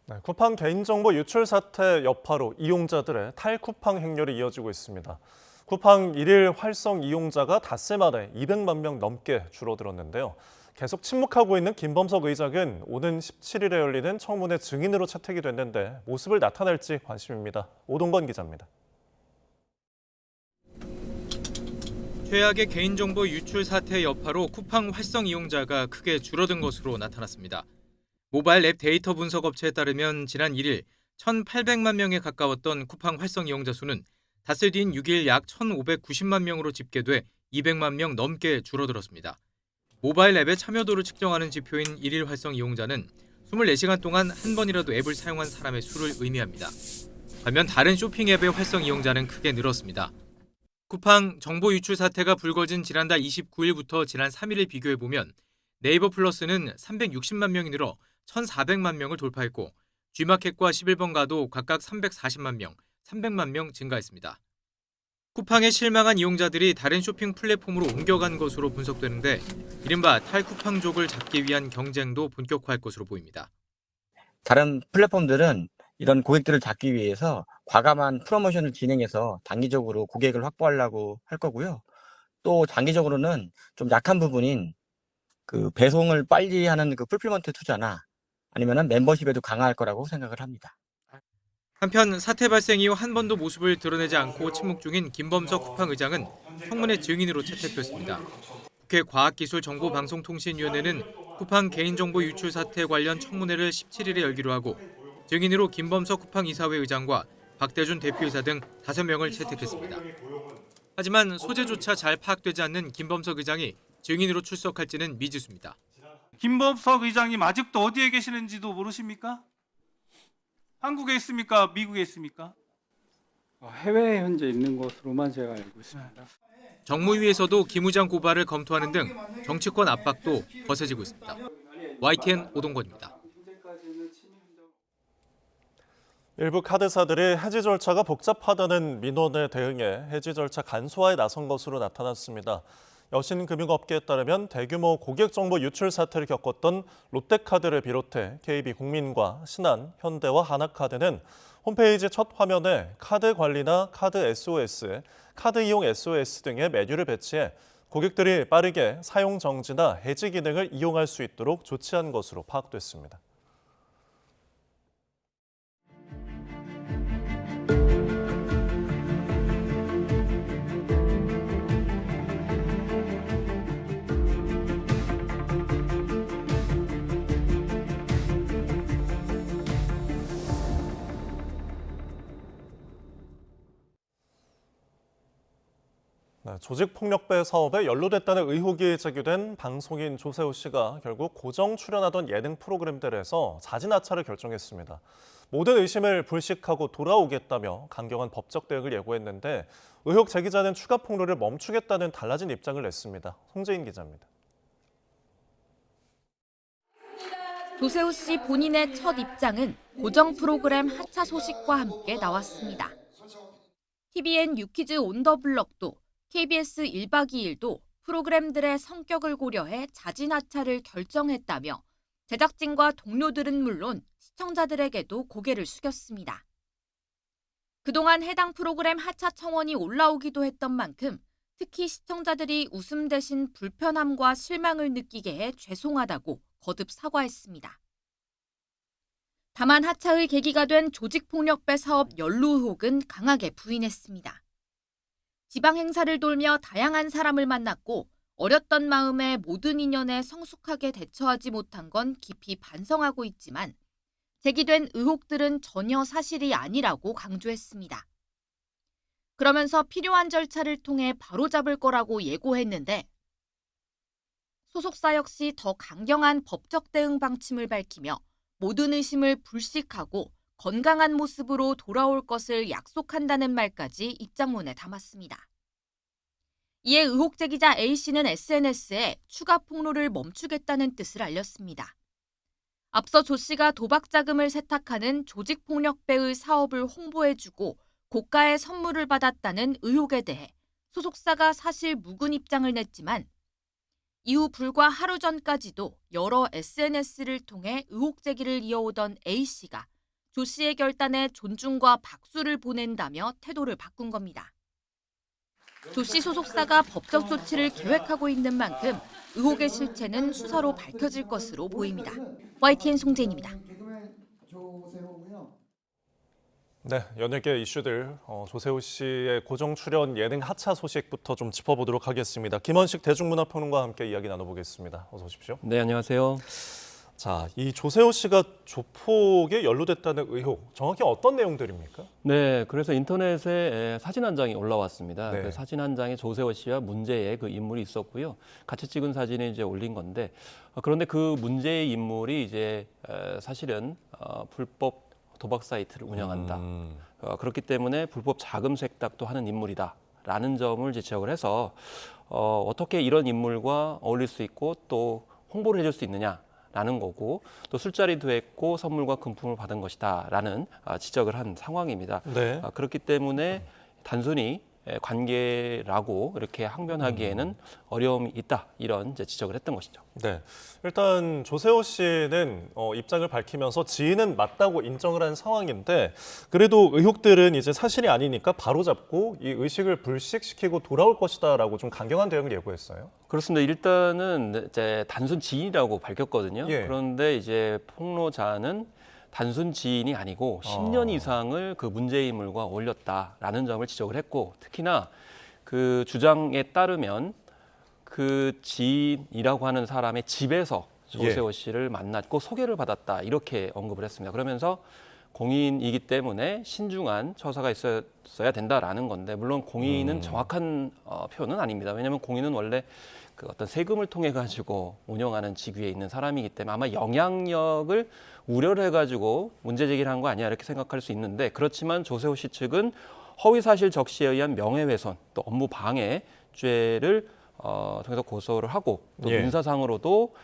네, 쿠팡 개인정보 유출 사태 여파로 이용자들의 탈쿠팡 행렬이 이어지고 있습니다. 쿠팡 일일 활성 이용자가 닷새 만에 200만 명 넘게 줄어들었는데요. 계속 침묵하고 있는 김범석 의장은 오는 17일에 열리는 청문회 증인으로 채택이 됐는데 모습을 나타낼지 관심입니다. 오동건 기자입니다. 최악의 개인정보 유출 사태 여파로 쿠팡 활성 이용자가 크게 줄어든 것으로 나타났습니다. 모바일 앱 데이터 분석 업체에 따르면 지난 1일 1,800만 명에 가까웠던 쿠팡 활성 이용자 수는 닷새 뒤인 6일 약 1,590만 명으로 집계돼 200만 명 넘게 줄어들었습니다. 모바일 앱의 참여도를 측정하는 지표인 일일 활성 이용자는 24시간 동안 한 번이라도 앱을 사용한 사람의 수를 의미합니다. 반면 다른 쇼핑 앱의 활성 이용자는 크게 늘었습니다. 쿠팡 정보 유출 사태가 불거진 지난달 29일부터 지난 3일을 비교해보면 네이버 플러스는 360만 명이 늘어 1,400만 명을 돌파했고 G마켓과 11번가도 각각 340만 명, 300만 명 증가했습니다. 쿠팡에 실망한 이용자들이 다른 쇼핑 플랫폼으로 옮겨간 것으로 분석되는데 이른바 탈쿠팡족을 잡기 위한 경쟁도 본격화할 것으로 보입니다. 다른 플랫폼들은 이런 고객들을 잡기 위해서 과감한 프로모션을 진행해서 단기적으로 고객을 확보하려고 할 거고요. 또 장기적으로는 좀 약한 부분인 그 배송을 빨리 하는 그 풀필먼트 투자나 아니면은 멤버십에도 강화할 거라고 생각을 합니다. 한편 사태 발생 이후 한 번도 모습을 드러내지 않고 침묵 중인 김범석 쿠팡 의장은 청문회 증인으로 채택됐습니다. 국회 과학기술정보방송통신위원회는 쿠팡 개인정보 유출 사태 관련 청문회를 17일에 열기로 하고 증인으로 김범석 쿠팡 이사회 의장과 박대준 대표이사 등 5명을 채택했습니다. 하지만 소재조차 잘 파악되지 않는 김범석 의장이 증인으로 출석할지는 미지수입니다. 김범석 의장님 아직도 어디에 계시는지도 모르십니까? 한국에 있습니까? 미국에 있습니까? 해외에 현재 있는 것으로만 제가 알고 있습니다. 정무위에서도 김 의장 고발을 검토하는 등 정치권 압박도 거세지고 있습니다. YTN 오동건입니다. 일부 카드사들이 해지 절차가 복잡하다는 민원에 대응해 해지 절차 간소화에 나선 것으로 나타났습니다. 여신금융업계에 따르면 대규모 고객정보 유출 사태를 겪었던 롯데카드를 비롯해 KB국민과 신한, 현대와 하나카드는 홈페이지 첫 화면에 카드 관리나 카드 SOS, 카드 이용 SOS 등의 메뉴를 배치해 고객들이 빠르게 사용 정지나 해지 기능을 이용할 수 있도록 조치한 것으로 파악됐습니다. 조직폭력배 사업에 연루됐다는 의혹이 제기된 방송인 조세호 씨가 결국 고정 출연하던 예능 프로그램들에서 자진 하차를 결정했습니다. 모든 의심을 불식하고 돌아오겠다며 강경한 법적 대응을 예고했는데 의혹 제기자는 추가 폭로를 멈추겠다는 달라진 입장을 냈습니다. 송재인 기자입니다. 조세호 씨 본인의 첫 입장은 고정 프로그램 하차 소식과 함께 나왔습니다. TVN 유키즈 온 더 블럭도 KBS 1박 2일도 프로그램들의 성격을 고려해 자진 하차를 결정했다며 제작진과 동료들은 물론 시청자들에게도 고개를 숙였습니다. 그동안 해당 프로그램 하차 청원이 올라오기도 했던 만큼 특히 시청자들이 웃음 대신 불편함과 실망을 느끼게 해 죄송하다고 거듭 사과했습니다. 다만 하차의 계기가 된 조직폭력배 사업 연루 의혹은 강하게 부인했습니다. 지방 행사를 돌며 다양한 사람을 만났고 어렸던 마음에 모든 인연에 성숙하게 대처하지 못한 건 깊이 반성하고 있지만 제기된 의혹들은 전혀 사실이 아니라고 강조했습니다. 그러면서 필요한 절차를 통해 바로잡을 거라고 예고했는데 소속사 역시 더 강경한 법적 대응 방침을 밝히며 모든 의심을 불식하고 건강한 모습으로 돌아올 것을 약속한다는 말까지 입장문에 담았습니다. 이에 의혹 제기자 A씨는 SNS에 추가 폭로를 멈추겠다는 뜻을 알렸습니다. 앞서 조 씨가 도박 자금을 세탁하는 조직폭력배의 사업을 홍보해주고 고가의 선물을 받았다는 의혹에 대해 소속사가 사실 묵은 입장을 냈지만 이후 불과 하루 전까지도 여러 SNS를 통해 의혹 제기를 이어오던 A씨가 조 씨의 결단에 존중과 박수를 보낸다며 태도를 바꾼 겁니다. 조 씨 소속사가 법적 조치를 계획하고 있는 만큼 의혹의 실체는 수사로 밝혀질 것으로 보입니다. YTN 송재인입니다. 네, 연예계 이슈들 조세호 씨의 고정 출연 예능 하차 소식부터 좀 짚어보도록 하겠습니다. 김원식 대중문화평론가와 함께 이야기 나눠보겠습니다. 어서 오십시오. 네, 안녕하세요. 자, 이 조세호 씨가 조폭에 연루됐다는 의혹, 정확히 어떤 내용들입니까? 네, 그래서 인터넷에 사진 한 장이 올라왔습니다. 네. 그 사진 한 장에 조세호 씨와 문제의 그 인물이 있었고요. 같이 찍은 사진을 이제 올린 건데, 그런데 그 문제의 인물이 이제 사실은 불법 도박 사이트를 운영한다. 그렇기 때문에 불법 자금 세탁도 하는 인물이다라는 점을 지적을 해서 어떻게 이런 인물과 어울릴 수 있고 또 홍보를 해줄 수 있느냐라는 거고 또 술자리도 했고 선물과 금품을 받은 것이다라는 지적을 한 상황입니다. 네. 그렇기 때문에 단순히 관계라고 이렇게 항변하기에는 어려움이 있다 이런 이제 지적을 했던 것이죠. 네, 일단 조세호 씨는 입장을 밝히면서 지인은 맞다고 인정을 한 상황인데 그래도 의혹들은 이제 사실이 아니니까 바로잡고 이 의식을 불식시키고 돌아올 것이다라고 좀 강경한 대응을 예고했어요. 그렇습니다. 일단은 이제 단순 지인이라고 밝혔거든요. 예. 그런데 이제 폭로자는 단순 지인이 아니고 10년 이상을 그 문제의 인물과 어울렸다라는 점을 지적을 했고 특히나 그 주장에 따르면 그 지인이라고 하는 사람의 집에서 조세호 씨를 만났고 소개를 받았다 이렇게 언급을 했습니다. 그러면서 공인이기 때문에 신중한 처사가 있어야 된다라는 건데 물론 공인은 정확한 표현은 아닙니다. 왜냐하면 공인은 원래 그 어떤 세금을 통해 가지고 운영하는 직위에 있는 사람이기 때문에 아마 영향력을 우려를 해가지고 문제 제기를 한 거 아니야 이렇게 생각할 수 있는데 그렇지만 조세호 씨 측은 허위사실 적시에 의한 명예훼손 또 업무 방해죄를 통해서 고소를 하고 또 민사상으로도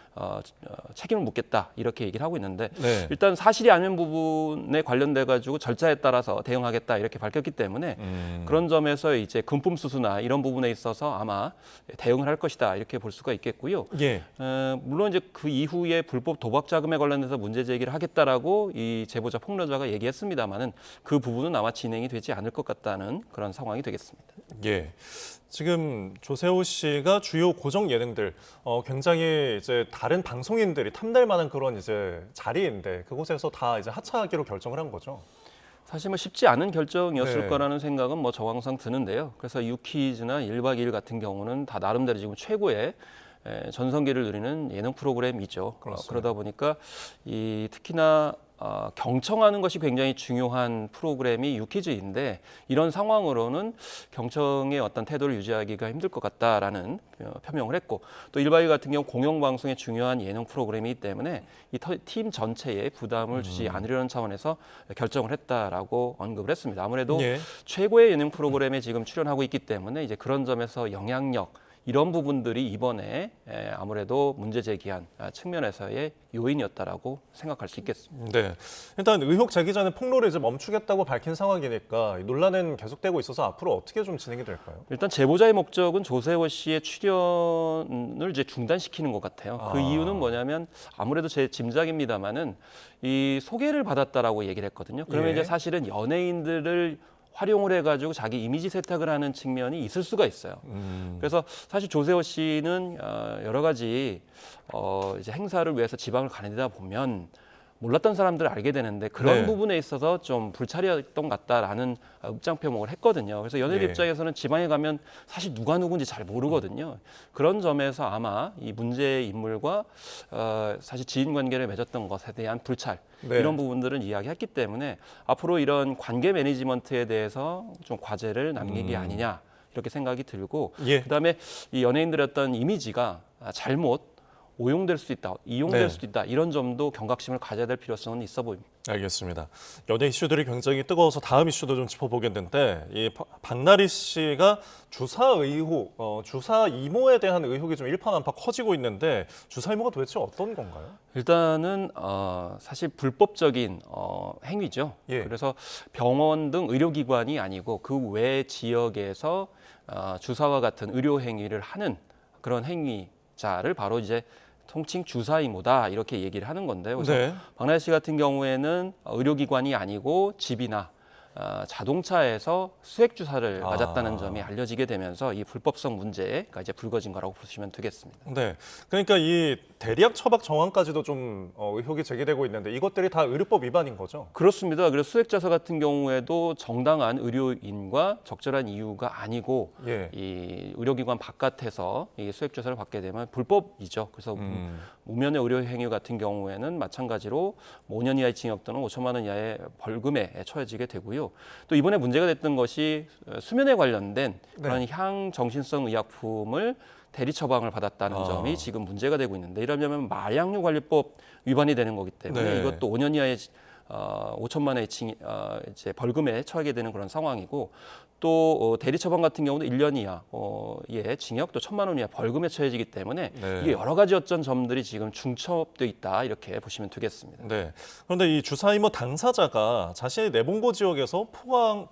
책임을 묻겠다 이렇게 얘기를 하고 있는데 네. 일단 사실이 아닌 부분에 관련돼 가지고 절차에 따라서 대응하겠다 이렇게 밝혔기 때문에 그런 점에서 이제 금품 수수나 이런 부분에 있어서 아마 대응을 할 것이다 이렇게 볼 수가 있겠고요. 예. 물론 이제 그 이후에 불법 도박 자금에 관련해서 문제 제기를 하겠다라고 이 제보자 폭로자가 얘기했습니다만은 그 부분은 아마 진행이 되지 않을 것 같다는 그런 상황이 되겠습니다. 예. 지금 조세호 씨가 주요 고정 예능들 굉장히 이제 다른 방송인들이 탐낼 만한 그런 이제 자리인데 그곳에서 다 이제 하차하기로 결정을 한 거죠. 사실 뭐 쉽지 않은 결정이었을 네. 거라는 생각은 뭐 저 항상 드는데요. 그래서 유퀴즈나 1박 2일 같은 경우는 다 나름대로 지금 최고의 전성기를 누리는 예능 프로그램이죠. 그러다 보니까 이 특히나 경청하는 것이 굉장히 중요한 프로그램이 유퀴즈인데 이런 상황으로는 경청의 어떤 태도를 유지하기가 힘들 것 같다라는 표명을 했고 또 1박 2일 같은 경우 공영방송의 중요한 예능 프로그램이기 때문에 이 팀 전체에 부담을 주지 않으려는 차원에서 결정을 했다라고 언급을 했습니다. 아무래도 최고의 예능 프로그램에 지금 출연하고 있기 때문에 이제 그런 점에서 영향력 이런 부분들이 이번에 아무래도 문제 제기한 측면에서의 요인이었다라고 생각할 수 있겠습니다. 네, 일단 의혹 제기 전에 폭로를 이제 멈추겠다고 밝힌 상황이니까 논란은 계속되고 있어서 앞으로 어떻게 좀 진행이 될까요? 일단 제보자의 목적은 조세호 씨의 출연을 이제 중단시키는 것 같아요. 그 이유는 뭐냐면 아무래도 제 짐작입니다만은 이 소개를 받았다라고 얘기를 했거든요. 그러면 이제 사실은 연예인들을 활용을 해가지고 자기 이미지 세탁을 하는 측면이 있을 수가 있어요. 그래서 사실 조세호 씨는 여러 가지 이제 행사를 위해서 지방을 가내다 보면 몰랐던 사람들을 알게 되는데 그런 부분에 있어서 좀 불찰이었던 것 같다라는 입장 표명을 했거든요. 그래서 연예인 입장에서는 지방에 가면 사실 누가 누군지 잘 모르거든요. 그런 점에서 아마 이 문제의 인물과 사실 지인 관계를 맺었던 것에 대한 불찰 이런 부분들은 이야기했기 때문에 앞으로 이런 관계 매니지먼트에 대해서 좀 과제를 남긴 게 아니냐 이렇게 생각이 들고 그다음에 이 연예인들의 어떤 이미지가 잘못 오용될 수 있다, 이용될 수도 있다 이런 점도 경각심을 가져야 될 필요성은 있어 보입니다. 알겠습니다. 연예 이슈들이 굉장히 뜨거워서 다음 이슈도 좀 짚어보겠는데 이 박나리 씨가 주사 의혹, 주사 이모에 대한 의혹이 좀 일파만파 커지고 있는데 주사 이모가 도대체 어떤 건가요? 일단은 사실 불법적인 행위죠. 그래서 병원 등 의료기관이 아니고 그 외 지역에서 주사와 같은 의료 행위를 하는 그런 행위자를 바로 이제 통칭 주사 이모다 이렇게 얘기를 하는 건데요. 그래서 박나래 씨 같은 경우에는 의료기관이 아니고 집이나 자동차에서 수액 주사를 맞았다는 점이 알려지게 되면서 이 불법성 문제가 이제 불거진 거라고 보시면 되겠습니다. 네, 그러니까 이 대리약 처방 정황까지도 좀 의혹이 제기되고 있는데 이것들이 다 의료법 위반인 거죠? 그렇습니다. 그래서 수액 주사 같은 경우에도 정당한 의료인과 적절한 이유가 아니고 이 의료기관 바깥에서 이 수액 주사를 받게 되면 불법이죠. 그래서 무면의 의료 행위 같은 경우에는 마찬가지로 5년 이하의 징역 또는 5천만 원 이하의 벌금에 처해지게 되고요. 또 이번에 문제가 됐던 것이 수면에 관련된 그런 향정신성 의약품을 대리 처방을 받았다는 점이 지금 문제가 되고 있는데 이러면 마약류 관리법 위반이 되는 거기 때문에 이것도 5년 이하의 5천만 원의 이제 벌금에 처하게 되는 그런 상황이고 또 대리 처방 같은 경우도 1년 이하의 징역 또 1천만 원 이하 벌금에 처해지기 때문에 이게 여러 가지 어떤 점들이 지금 중첩돼 있다 이렇게 보시면 되겠습니다. 네. 그런데 이 주사이모 당사자가 자신의 내봉고 지역에서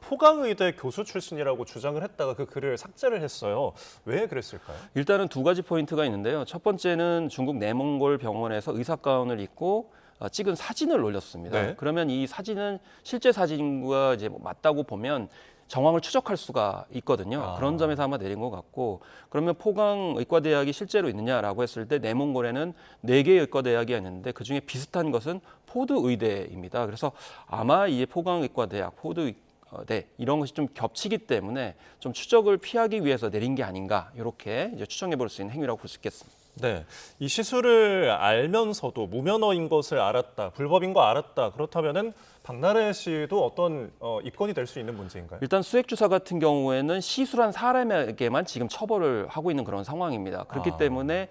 포강의대 교수 출신이라고 주장을 했다가 그 글을 삭제를 했어요. 왜 그랬을까요? 일단은 두 가지 포인트가 있는데요. 첫 번째는 중국 내몽골 병원에서 의사 가운을 입고 찍은 사진을 올렸습니다. 그러면 이 사진은 실제 사진과 이제 맞다고 보면 정황을 추적할 수가 있거든요. 그런 점에서 아마 내린 것 같고 그러면 포강의과대학이 실제로 있느냐라고 했을 때 내몽골에는 4개의 의과대학이 있는데 그중에 비슷한 것은 포드의대입니다. 그래서 아마 이 포강의과대학, 포드의대 이런 것이 좀 겹치기 때문에 좀 추적을 피하기 위해서 내린 게 아닌가 이렇게 이제 추정해 볼 수 있는 행위라고 볼 수 있겠습니다. 네, 이 시술을 알면서도 무면허인 것을 알았다, 불법인 거 알았다. 그렇다면은 박나래 씨도 어떤 입건이 될 수 있는 문제인가요? 일단 수액 주사 같은 경우에는 시술한 사람에게만 지금 처벌을 하고 있는 그런 상황입니다. 그렇기 때문에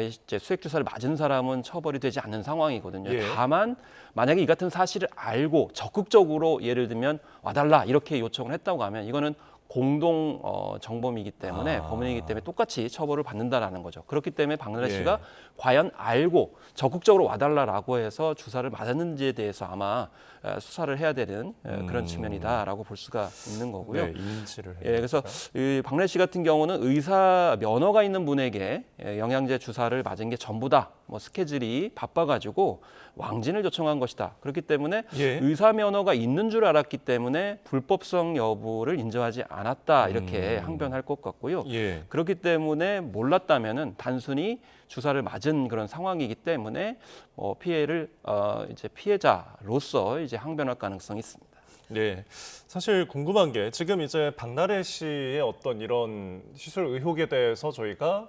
이제 수액 주사를 맞은 사람은 처벌이 되지 않는 상황이거든요. 다만 만약에 이 같은 사실을 알고 적극적으로 예를 들면 와달라 이렇게 요청을 했다고 하면 이거는 공동 정범이기 때문에 범인이기 때문에 똑같이 처벌을 받는다라는 거죠. 그렇기 때문에 박나래 씨가 과연 알고 적극적으로 와달라라고 해서 주사를 맞았는지에 대해서 아마 수사를 해야 되는 그런 측면이다라고 볼 수가 있는 거고요. 인지를 그래서 이 박나래 씨 같은 경우는 의사 면허가 있는 분에게 영양제 주사를 맞은 게 전부다. 뭐 스케줄이 바빠가지고 왕진을 요청한 것이다. 그렇기 때문에 의사 면허가 있는 줄 알았기 때문에 불법성 여부를 인정하지 않았다. 이렇게 항변할 것 같고요. 그렇기 때문에 몰랐다면은 단순히 주사를 맞은 그런 상황이기 때문에 피해를 이제 피해자로서 이제 항변할 가능성이 있습니다. 네, 사실 궁금한 게 지금 이제 박나래 씨의 어떤 이런 시술 의혹에 대해서 저희가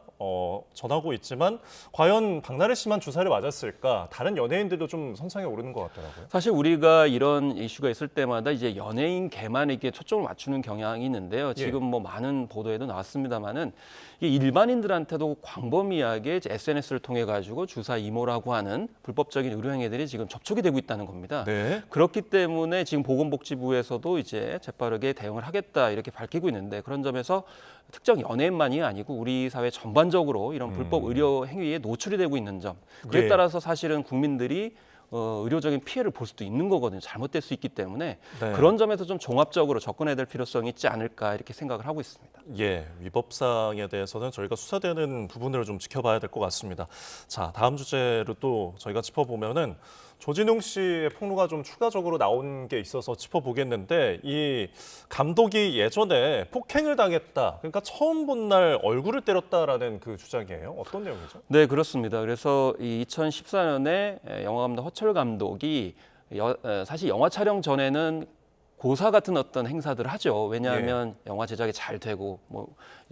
전하고 있지만 과연 박나래 씨만 주사를 맞았을까? 다른 연예인들도 좀 선상에 오르는 것 같더라고요. 사실 우리가 이런 이슈가 있을 때마다 이제 연예인계만에게 초점을 맞추는 경향이 있는데요. 지금 뭐 많은 보도에도 나왔습니다만은 이게 일반인들한테도 광범위하게 이제 SNS를 통해 가지고 주사 이모라고 하는 불법적인 의료 행위들이 지금 접촉이 되고 있다는 겁니다. 네. 그렇기 때문에 지금 보건복지부에서도 이제 재빠르게 대응을 하겠다 이렇게 밝히고 있는데 그런 점에서 특정 연예인만이 아니고 우리 사회 전반적으로 이런 불법 의료 행위에 노출이 되고 있는 점. 그에 예. 따라서 사실은 국민들이 의료적인 피해를 볼 수도 있는 거거든요. 잘못될 수 있기 때문에 네. 그런 점에서 좀 종합적으로 접근해야 될 필요성이 있지 않을까 이렇게 생각을 하고 있습니다. 예, 위법사항에 대해서는 저희가 수사되는 부분을 좀 지켜봐야 될 것 같습니다. 자, 다음 주제로 또 저희가 짚어보면은 조진웅 씨의 폭로가 좀 추가적으로 나온 게 있어서 짚어보겠는데 이 감독이 예전에 폭행을 당했다. 그러니까 처음 본 날 얼굴을 때렸다라는 그 주장이에요. 어떤 내용이죠? 네, 그렇습니다. 그래서 이 2014년에 영화감독 허철 감독이 사실 영화 촬영 전에는 고사 같은 어떤 행사들을 하죠. 왜냐하면 영화 제작이 잘 되고 뭐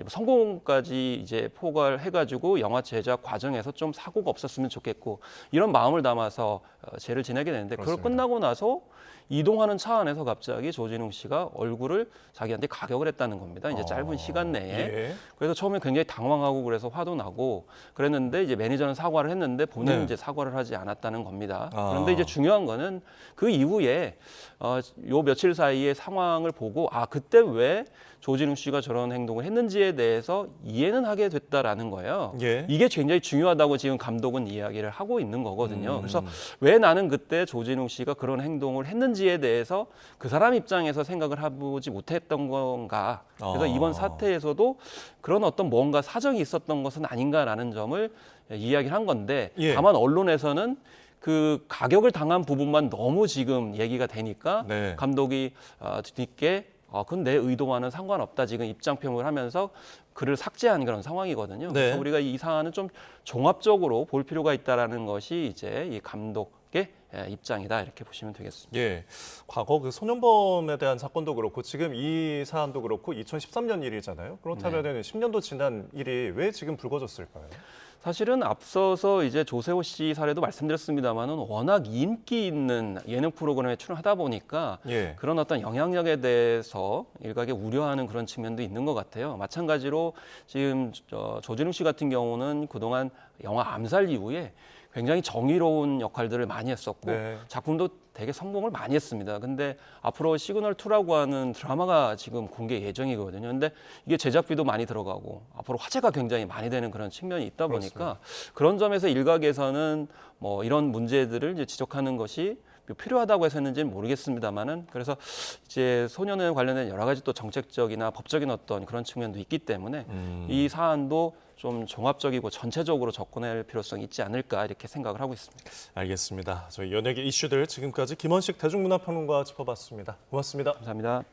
성공까지 이제 포괄해가지고 영화 제작 과정에서 좀 사고가 없었으면 좋겠고 이런 마음을 담아서 제를 지내게 되는데 그걸 끝나고 나서 이동하는 차 안에서 갑자기 조진웅 씨가 얼굴을 자기한테 가격을 했다는 겁니다. 이제 짧은 시간 내에. 예. 그래서 처음에 굉장히 당황하고 그래서 화도 나고 그랬는데 이제 매니저는 사과를 했는데 본인은 네. 이제 사과를 하지 않았다는 겁니다. 그런데 이제 중요한 거는 그 이후에 요 며칠 사이의 상황을 보고 그때 왜 조진웅 씨가 저런 행동을 했는지에 대해서 이해는 하게 됐다라는 거예요. 예. 이게 굉장히 중요하다고 지금 감독은 이야기를 하고 있는 거거든요. 그래서 왜 나는 그때 조진웅 씨가 그런 행동을 했는지에 대해서 그 사람 입장에서 생각을 해보지 못했던 건가. 그래서 이번 사태에서도 그런 어떤 뭔가 사정이 있었던 것은 아닌가라는 점을 이야기를 한 건데 다만 언론에서는 그 가격을 당한 부분만 너무 지금 얘기가 되니까 감독이 뒤늦게 그건 내 의도와는 상관없다 지금 입장 표명을 하면서 글을 삭제한 그런 상황이거든요. 네. 그래서 우리가 이 사안은 좀 종합적으로 볼 필요가 있다라는 것이 이제 이 감독의 입장이다 이렇게 보시면 되겠습니다. 예, 과거 그 소년범에 대한 사건도 그렇고 지금 이 사안도 그렇고 2013년 일이잖아요. 그렇다면은 10년도 지난 일이 왜 지금 불거졌을까요? 사실은 앞서서 이제 조세호 씨 사례도 말씀드렸습니다만은 워낙 인기 있는 예능 프로그램에 출연하다 보니까 그런 어떤 영향력에 대해서 일각에 우려하는 그런 측면도 있는 것 같아요. 마찬가지로 지금 조진웅 씨 같은 경우는 그동안 영화 암살 이후에 굉장히 정의로운 역할들을 많이 했었고 작품도 되게 성공을 많이 했습니다. 근데 앞으로 시그널2라고 하는 드라마가 지금 공개 예정이거든요. 근데 이게 제작비도 많이 들어가고 앞으로 화제가 굉장히 많이 되는 그런 측면이 있다 보니까 그런 점에서 일각에서는 뭐 이런 문제들을 이제 지적하는 것이 필요하다고 해서 했는지는 모르겠습니다만은 그래서 이제 소년에 관련된 여러 가지 또 정책적이나 법적인 어떤 그런 측면도 있기 때문에 이 사안도 좀 종합적이고 전체적으로 접근할 필요성이 있지 않을까 이렇게 생각을 하고 있습니다. 알겠습니다. 저희 연예계 이슈들 지금까지 김원식 대중문화평론가 짚어봤습니다. 고맙습니다. 감사합니다.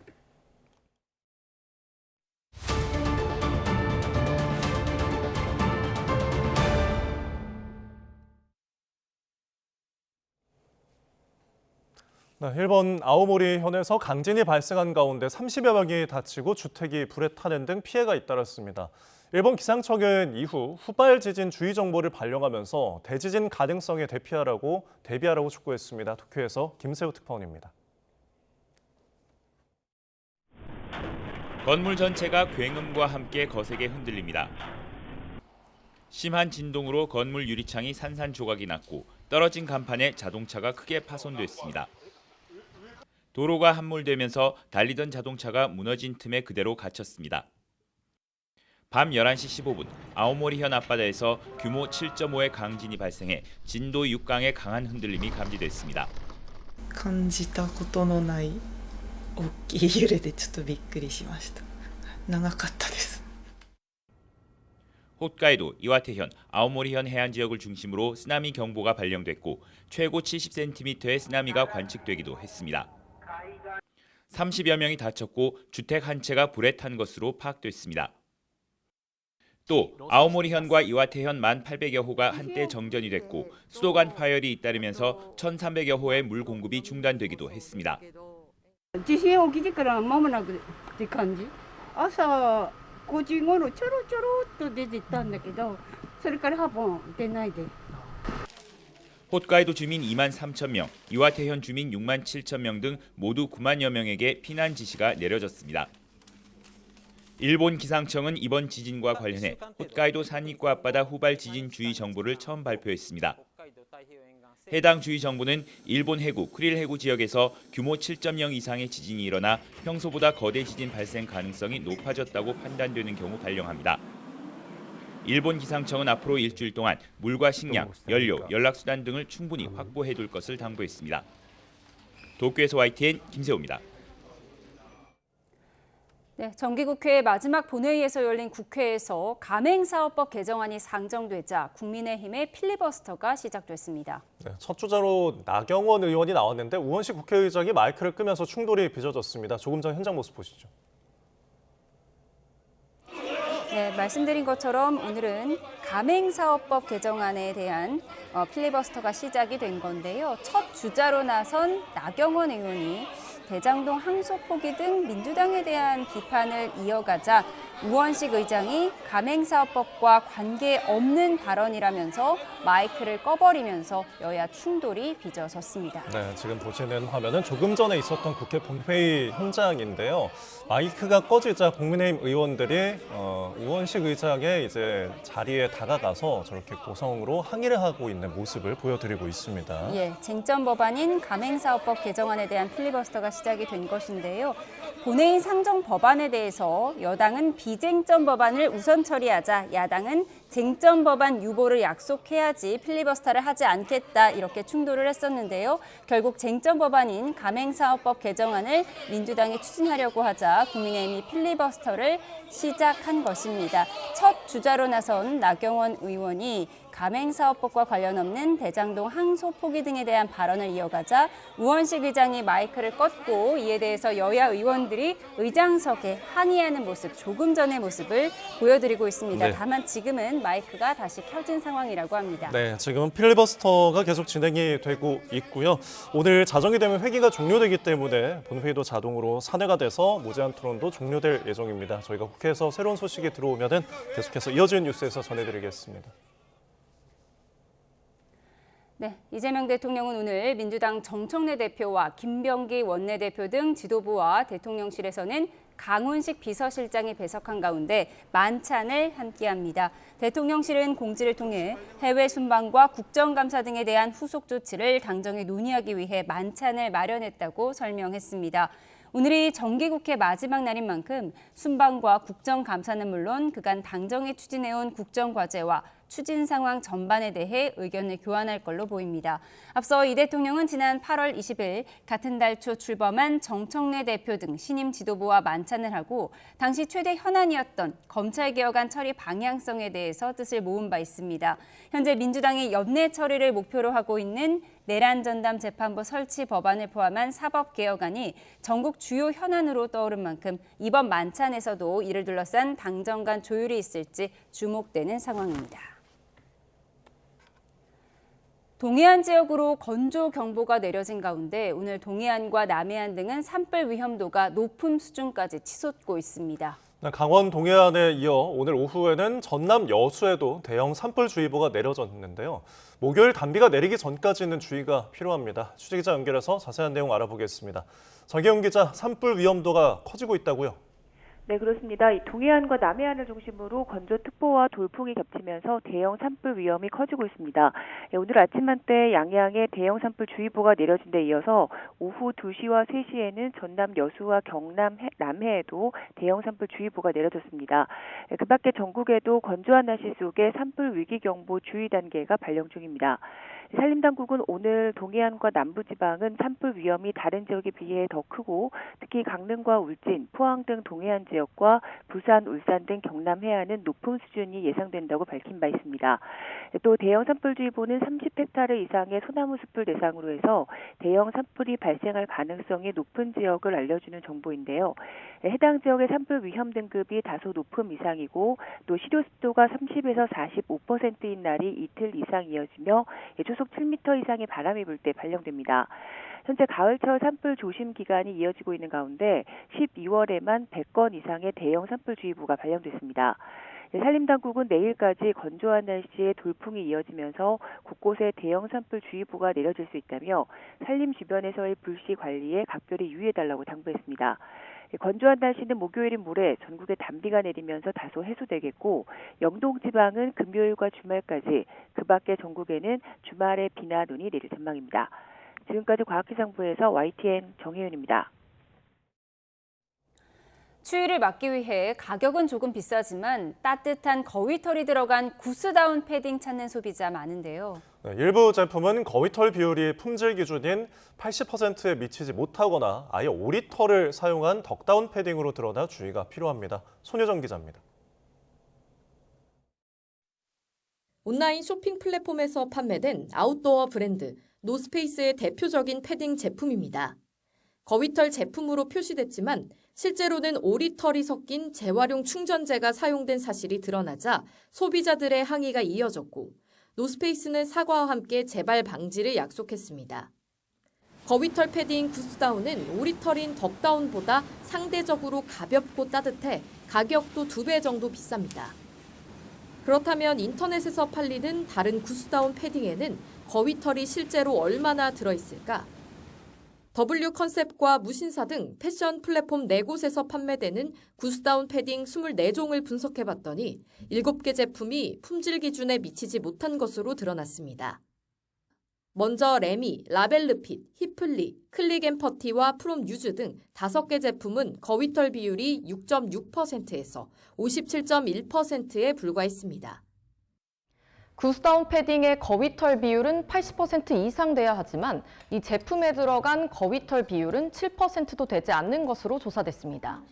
일본 아오모리 현에서 강진이 발생한 가운데 30여 명이 다치고 주택이 불에 타는 등 피해가 잇따랐습니다. 일본 기상청은 이후 후발 지진 주의 정보를 발령하면서 대지진 가능성에 대비하라고 촉구했습니다. 도쿄에서 김세호 특파원입니다. 건물 전체가 굉음과 함께 거세게 흔들립니다. 심한 진동으로 건물 유리창이 산산조각이 났고 떨어진 간판에 자동차가 크게 파손됐습니다. 도로가 함몰되면서 달리던 자동차가 무너진 틈에 그대로 갇혔습니다. 밤 11시 15분 아오모리현 앞바다에서 규모 7.5의 강진이 발생해 진도 6강의 강한 흔들림이 감지됐습니다. 感じたことのない大きい揺れでちょっとびっくりしました。長かったです。 홋카이도, 이와테현, 아오모리현 해안 지역을 중심으로 쓰나미 경보가 발령됐고 최고 70cm의 쓰나미가 관측되기도 했습니다. 30여 명이 다쳤고 주택 한 채가 불에 탄 것으로 파악됐습니다. 또 아오모리현과 이와테현 1,800여 호가 한때 정전이 됐고 수도 간 파열이 잇따르면서 1,300여 호의 물 공급이 중단되기도 했습니다. 地震起きてから間もなくって感じ。朝5時頃ちょろちょろっと出てったんだけど、それから8本出ないで。 홋카이도 주민 2만 3천 명, 이와테현 주민 6만 7천 명 등 모두 9만여 명에게 피난 지시가 내려졌습니다. 일본 기상청은 이번 지진과 관련해 홋카이도 산익과 앞바다 후발 지진 주의 정보를 처음 발표했습니다. 해당 주의 정보는 일본 해구, 쿠릴 해구 지역에서 규모 7.0 이상의 지진이 일어나 평소보다 거대 지진 발생 가능성이 높아졌다고 판단되는 경우 발령합니다. 일본 기상청은 앞으로 일주일 동안 물과 식량, 연료, 연락수단 등을 충분히 확보해둘 것을 당부했습니다. 도쿄에서 YTN 김세호입니다. 네, 정기국회 마지막 본회의에서 열린 국회에서 가맹사업법 개정안이 상정되자 국민의힘의 필리버스터가 시작됐습니다. 네, 첫 주자로 나경원 의원이 나왔는데 우원식 국회의장이 마이크를 끄면서 충돌이 빚어졌습니다. 조금 전 현장 모습 보시죠. 네, 말씀드린 것처럼 오늘은 가맹사업법 개정안에 대한 필리버스터가 시작이 된 건데요. 첫 주자로 나선 나경원 의원이 대장동 항소 포기 등 민주당에 대한 비판을 이어가자 우원식 의장이 가맹사업법과 관계없는 발언이라면서 마이크를 꺼버리면서 여야 충돌이 빚어졌습니다. 네, 지금 보시는 화면은 조금 전에 있었던 국회 본회의 현장인데요. 마이크가 꺼지자 국민의힘 의원들이 우원식 의장의 이제 자리에 다가가서 저렇게 고성으로 항의를 하고 있는 모습을 보여드리고 있습니다. 예, 쟁점 법안인 가맹사업법 개정안에 대한 필리버스터가 시작이 된 것인데요. 본회의 상정 법안에 대해서 여당은 비쟁점 법안을 우선 처리하자 야당은 쟁점 법안 유보를 약속해야지 필리버스터를 하지 않겠다 이렇게 충돌을 했었는데요. 결국 쟁점 법안인 가맹사업법 개정안을 민주당이 추진하려고 하자 국민의힘이 필리버스터를 시작한 것입니다. 첫 주자로 나선 나경원 의원이 가맹사업법과 관련 없는 대장동 항소 포기 등에 대한 발언을 이어가자 우원식 의장이 마이크를 껐고 이에 대해서 여야 의원들이 의장석에 항의하는 모습, 조금 전의 모습을 보여드리고 있습니다. 네. 다만 지금은 마이크가 다시 켜진 상황이라고 합니다. 네, 지금은 필리버스터가 계속 진행이 되고 있고요. 오늘 자정이 되면 회기가 종료되기 때문에 본회의도 자동으로 산회가 돼서 무제한 토론도 종료될 예정입니다. 저희가 국회에서 새로운 소식이 들어오면은 계속해서 이어지는 뉴스에서 전해드리겠습니다. 네, 이재명 대통령은 오늘 민주당 정청래 대표와 김병기 원내대표 등 지도부와 대통령실에서는 강훈식 비서실장이 배석한 가운데 만찬을 함께합니다. 대통령실은 공지를 통해 해외 순방과 국정감사 등에 대한 후속 조치를 당정에 논의하기 위해 만찬을 마련했다고 설명했습니다. 오늘이 정기국회 마지막 날인 만큼 순방과 국정감사는 물론 그간 당정이 추진해온 국정과제와 추진 상황 전반에 대해 의견을 교환할 걸로 보입니다. 앞서 이 대통령은 지난 8월 20일 같은 달 초 출범한 정청래 대표 등 신임 지도부와 만찬을 하고 당시 최대 현안이었던 검찰개혁안 처리 방향성에 대해서 뜻을 모은 바 있습니다. 현재 민주당이 연내 처리를 목표로 하고 있는 내란전담 재판부 설치 법안을 포함한 사법개혁안이 전국 주요 현안으로 떠오른 만큼 이번 만찬에서도 이를 둘러싼 당정 간 조율이 있을지 주목되는 상황입니다. 동해안 지역으로 건조 경보가 내려진 가운데 오늘 동해안과 남해안 등은 산불 위험도가 높은 수준까지 치솟고 있습니다. 강원 동해안에 이어 오늘 오후에는 전남 여수에도 대형 산불주의보가 내려졌는데요. 목요일 단비가 내리기 전까지는 주의가 필요합니다. 취재기자 연결해서 자세한 내용 알아보겠습니다. 정혜영 기자, 산불 위험도가 커지고 있다고요? 네, 그렇습니다. 동해안과 남해안을 중심으로 건조특보와 돌풍이 겹치면서 대형 산불 위험이 커지고 있습니다. 오늘 아침 한때 양양에 대형 산불주의보가 내려진 데 이어서 오후 2시와 3시에는 전남 여수와 경남 남해에도 대형 산불주의보가 내려졌습니다. 그 밖에 전국에도 건조한 날씨 속에 산불 위기경보 주의 단계가 발령 중입니다. 산림당국은 오늘 동해안과 남부지방은 산불 위험이 다른 지역에 비해 더 크고 특히 강릉과 울진, 포항 등 동해안 지역과 부산, 울산 등 경남 해안은 높은 수준이 예상된다고 밝힌 바 있습니다. 또 대형 산불주의보는 30헥타르 이상의 소나무 숲을 대상으로 해서 대형 산불이 발생할 가능성이 높은 지역을 알려주는 정보인데요. 해당 지역의 산불 위험 등급이 다소 높음 이상이고 또 실효 습도가 30에서 45%인 날이 이틀 이상 이어지며 초속 시속 7m 이상의 바람이 불 때 발령됩니다. 현재 가을철 산불 조심 기간이 이어지고 있는 가운데 12월에만 100건 이상의 대형 산불주의보가 발령됐습니다. 산림당국은 내일까지 건조한 날씨에 돌풍이 이어지면서 곳곳에 대형 산불주의보가 내려질 수 있다며 산림 주변에서의 불씨 관리에 각별히 유의해달라고 당부했습니다. 건조한 날씨는 목요일인 모레 전국에 단비가 내리면서 다소 해소되겠고 영동 지방은 금요일과 주말까지, 그 밖에 전국에는 주말에 비나 눈이 내릴 전망입니다. 지금까지 과학기상부에서 YTN 정혜윤입니다. 추위를 막기 위해 가격은 조금 비싸지만 따뜻한 거위털이 들어간 구스다운 패딩 찾는 소비자 많은데요. 네, 일부 제품은 거위털 비율이 품질 기준인 80%에 미치지 못하거나 아예 오리털을 사용한 덕다운 패딩으로 드러나 주의가 필요합니다. 손효정 기자입니다. 온라인 쇼핑 플랫폼에서 판매된 아웃도어 브랜드 노스페이스의 대표적인 패딩 제품입니다. 거위털 제품으로 표시됐지만 실제로는 오리털이 섞인 재활용 충전재가 사용된 사실이 드러나자 소비자들의 항의가 이어졌고 노스페이스는 사과와 함께 재발 방지를 약속했습니다. 거위털 패딩 구스다운은 오리털인 덕다운보다 상대적으로 가볍고 따뜻해 가격도 2배 정도 비쌉니다. 그렇다면 인터넷에서 팔리는 다른 구스다운 패딩에는 거위털이 실제로 얼마나 들어있을까? W 컨셉과 무신사 등 패션 플랫폼 4곳에서 판매되는 구스다운 패딩 24종을 분석해봤더니 7개 제품이 품질 기준에 미치지 못한 것으로 드러났습니다. 먼저 레미, 라벨르핏, 히플리, 클릭앤퍼티와 프롬유즈 등 5개 제품은 거위털 비율이 6.6%에서 57.1%에 불과했습니다. 구스다운 패딩의 거위털 비율은 80% 이상 돼야 하지만 이 제품에 들어간 거위털 비율은 7%도 되지 않는 것으로 조사됐습니다.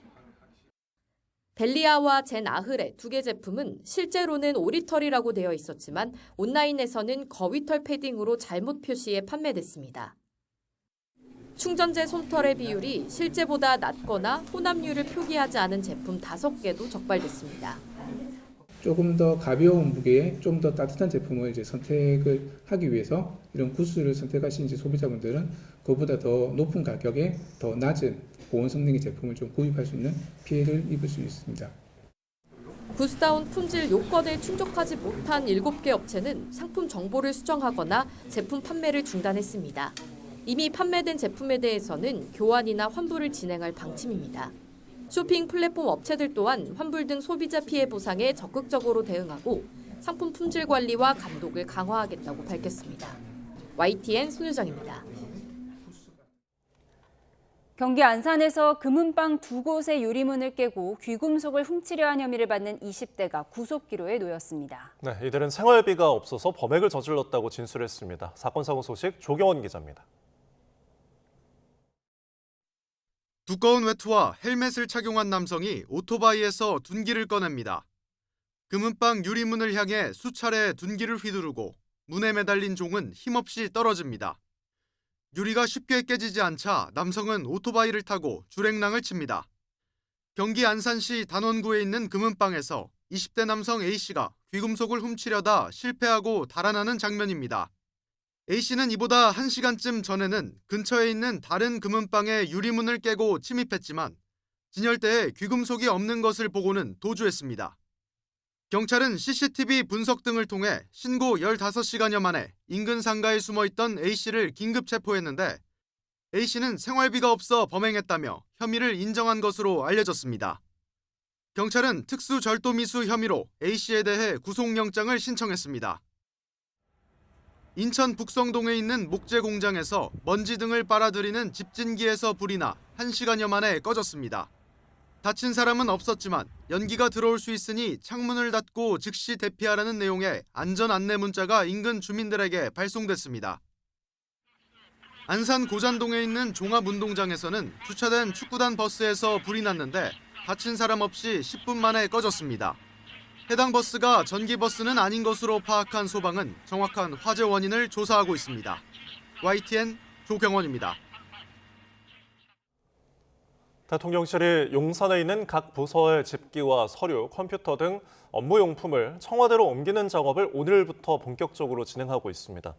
벨리아와 젠 아흐레 2개 제품은 실제로는 오리털이라고 되어 있었지만 온라인에서는 거위털 패딩으로 잘못 표시해 판매됐습니다. 충전재 솜털의 비율이 실제보다 낮거나 혼합률을 표기하지 않은 제품 5개도 적발됐습니다. 조금 더 가벼운 무게에 좀 더 따뜻한 제품을 이제 선택을 하기 위해서 이런 구스를 선택하신 이제 소비자분들은 그보다 더 높은 가격에 더 낮은 보온 성능의 제품을 좀 구입할 수 있는 피해를 입을 수 있습니다. 구스다운 품질 요건에 충족하지 못한 7개 업체는 상품 정보를 수정하거나 제품 판매를 중단했습니다. 이미 판매된 제품에 대해서는 교환이나 환불을 진행할 방침입니다. 쇼핑 플랫폼 업체들 또한 환불 등 소비자 피해 보상에 적극적으로 대응하고 상품 품질 관리와 감독을 강화하겠다고 밝혔습니다. YTN 손유정입니다. 경기 안산에서 금은방 2곳의 유리문을 깨고 귀금속을 훔치려 한 혐의를 받는 20대가 구속기로에 놓였습니다. 네, 이들은 생활비가 없어서 범행을 저질렀다고 진술했습니다. 사건 사고 소식 조경원 기자입니다. 두꺼운 외투와 헬멧을 착용한 남성이 오토바이에서 둔기를 꺼냅니다. 금은방 유리문을 향해 수차례 둔기를 휘두르고 문에 매달린 종은 힘없이 떨어집니다. 유리가 쉽게 깨지지 않자 남성은 오토바이를 타고 주행랑을 칩니다. 경기 안산시 단원구에 있는 금은방에서 20대 남성 A씨가 귀금속을 훔치려다 실패하고 달아나는 장면입니다. A씨는 이보다 1시간쯤 전에는 근처에 있는 다른 금은방의 유리문을 깨고 침입했지만 진열대에 귀금속이 없는 것을 보고는 도주했습니다. 경찰은 CCTV 분석 등을 통해 신고 15시간여 만에 인근 상가에 숨어있던 A씨를 긴급 체포했는데 A씨는 생활비가 없어 범행했다며 혐의를 인정한 것으로 알려졌습니다. 경찰은 특수절도미수 혐의로 A씨에 대해 구속영장을 신청했습니다. 인천 북성동에 있는 목재 공장에서 먼지 등을 빨아들이는 집진기에서 불이 나 1시간여 만에 꺼졌습니다. 다친 사람은 없었지만 연기가 들어올 수 있으니 창문을 닫고 즉시 대피하라는 내용의 안전 안내 문자가 인근 주민들에게 발송됐습니다. 안산 고잔동에 있는 종합운동장에서는 주차된 축구단 버스에서 불이 났는데 다친 사람 없이 10분 만에 꺼졌습니다. 해당 버스가 전기버스는 아닌 것으로 파악한 소방은 정확한 화재 원인을 조사하고 있습니다. YTN 조경원입니다. 대통령실이 용산에 있는 각 부서의 집기와 서류, 컴퓨터 등 업무용품을 청와대로 옮기는 작업을 오늘부터 본격적으로 진행하고 있습니다.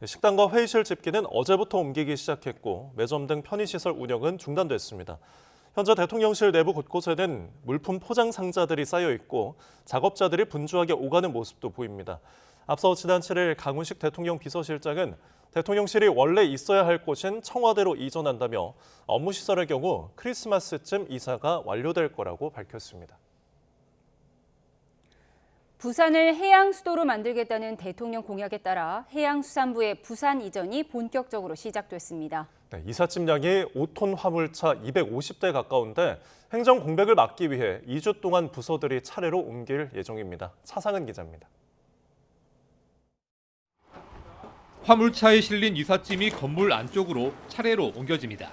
식당과 회의실 집기는 어제부터 옮기기 시작했고 매점 등 편의시설 운영은 중단됐습니다. 현재 대통령실 내부 곳곳에는 물품 포장 상자들이 쌓여 있고 작업자들이 분주하게 오가는 모습도 보입니다. 앞서 지난 7일 강훈식 대통령 비서실장은 대통령실이 원래 있어야 할 곳인 청와대로 이전한다며 업무시설의 경우 크리스마스쯤 이사가 완료될 거라고 밝혔습니다. 부산을 해양 수도로 만들겠다는 대통령 공약에 따라 해양수산부의 부산 이전이 본격적으로 시작됐습니다. 네, 이삿짐량이 5톤 화물차 250대 가까운데 행정 공백을 막기 위해 2주 동안 부서들이 차례로 옮길 예정입니다. 차상은 기자입니다. 화물차에 실린 이삿짐이 건물 안쪽으로 차례로 옮겨집니다.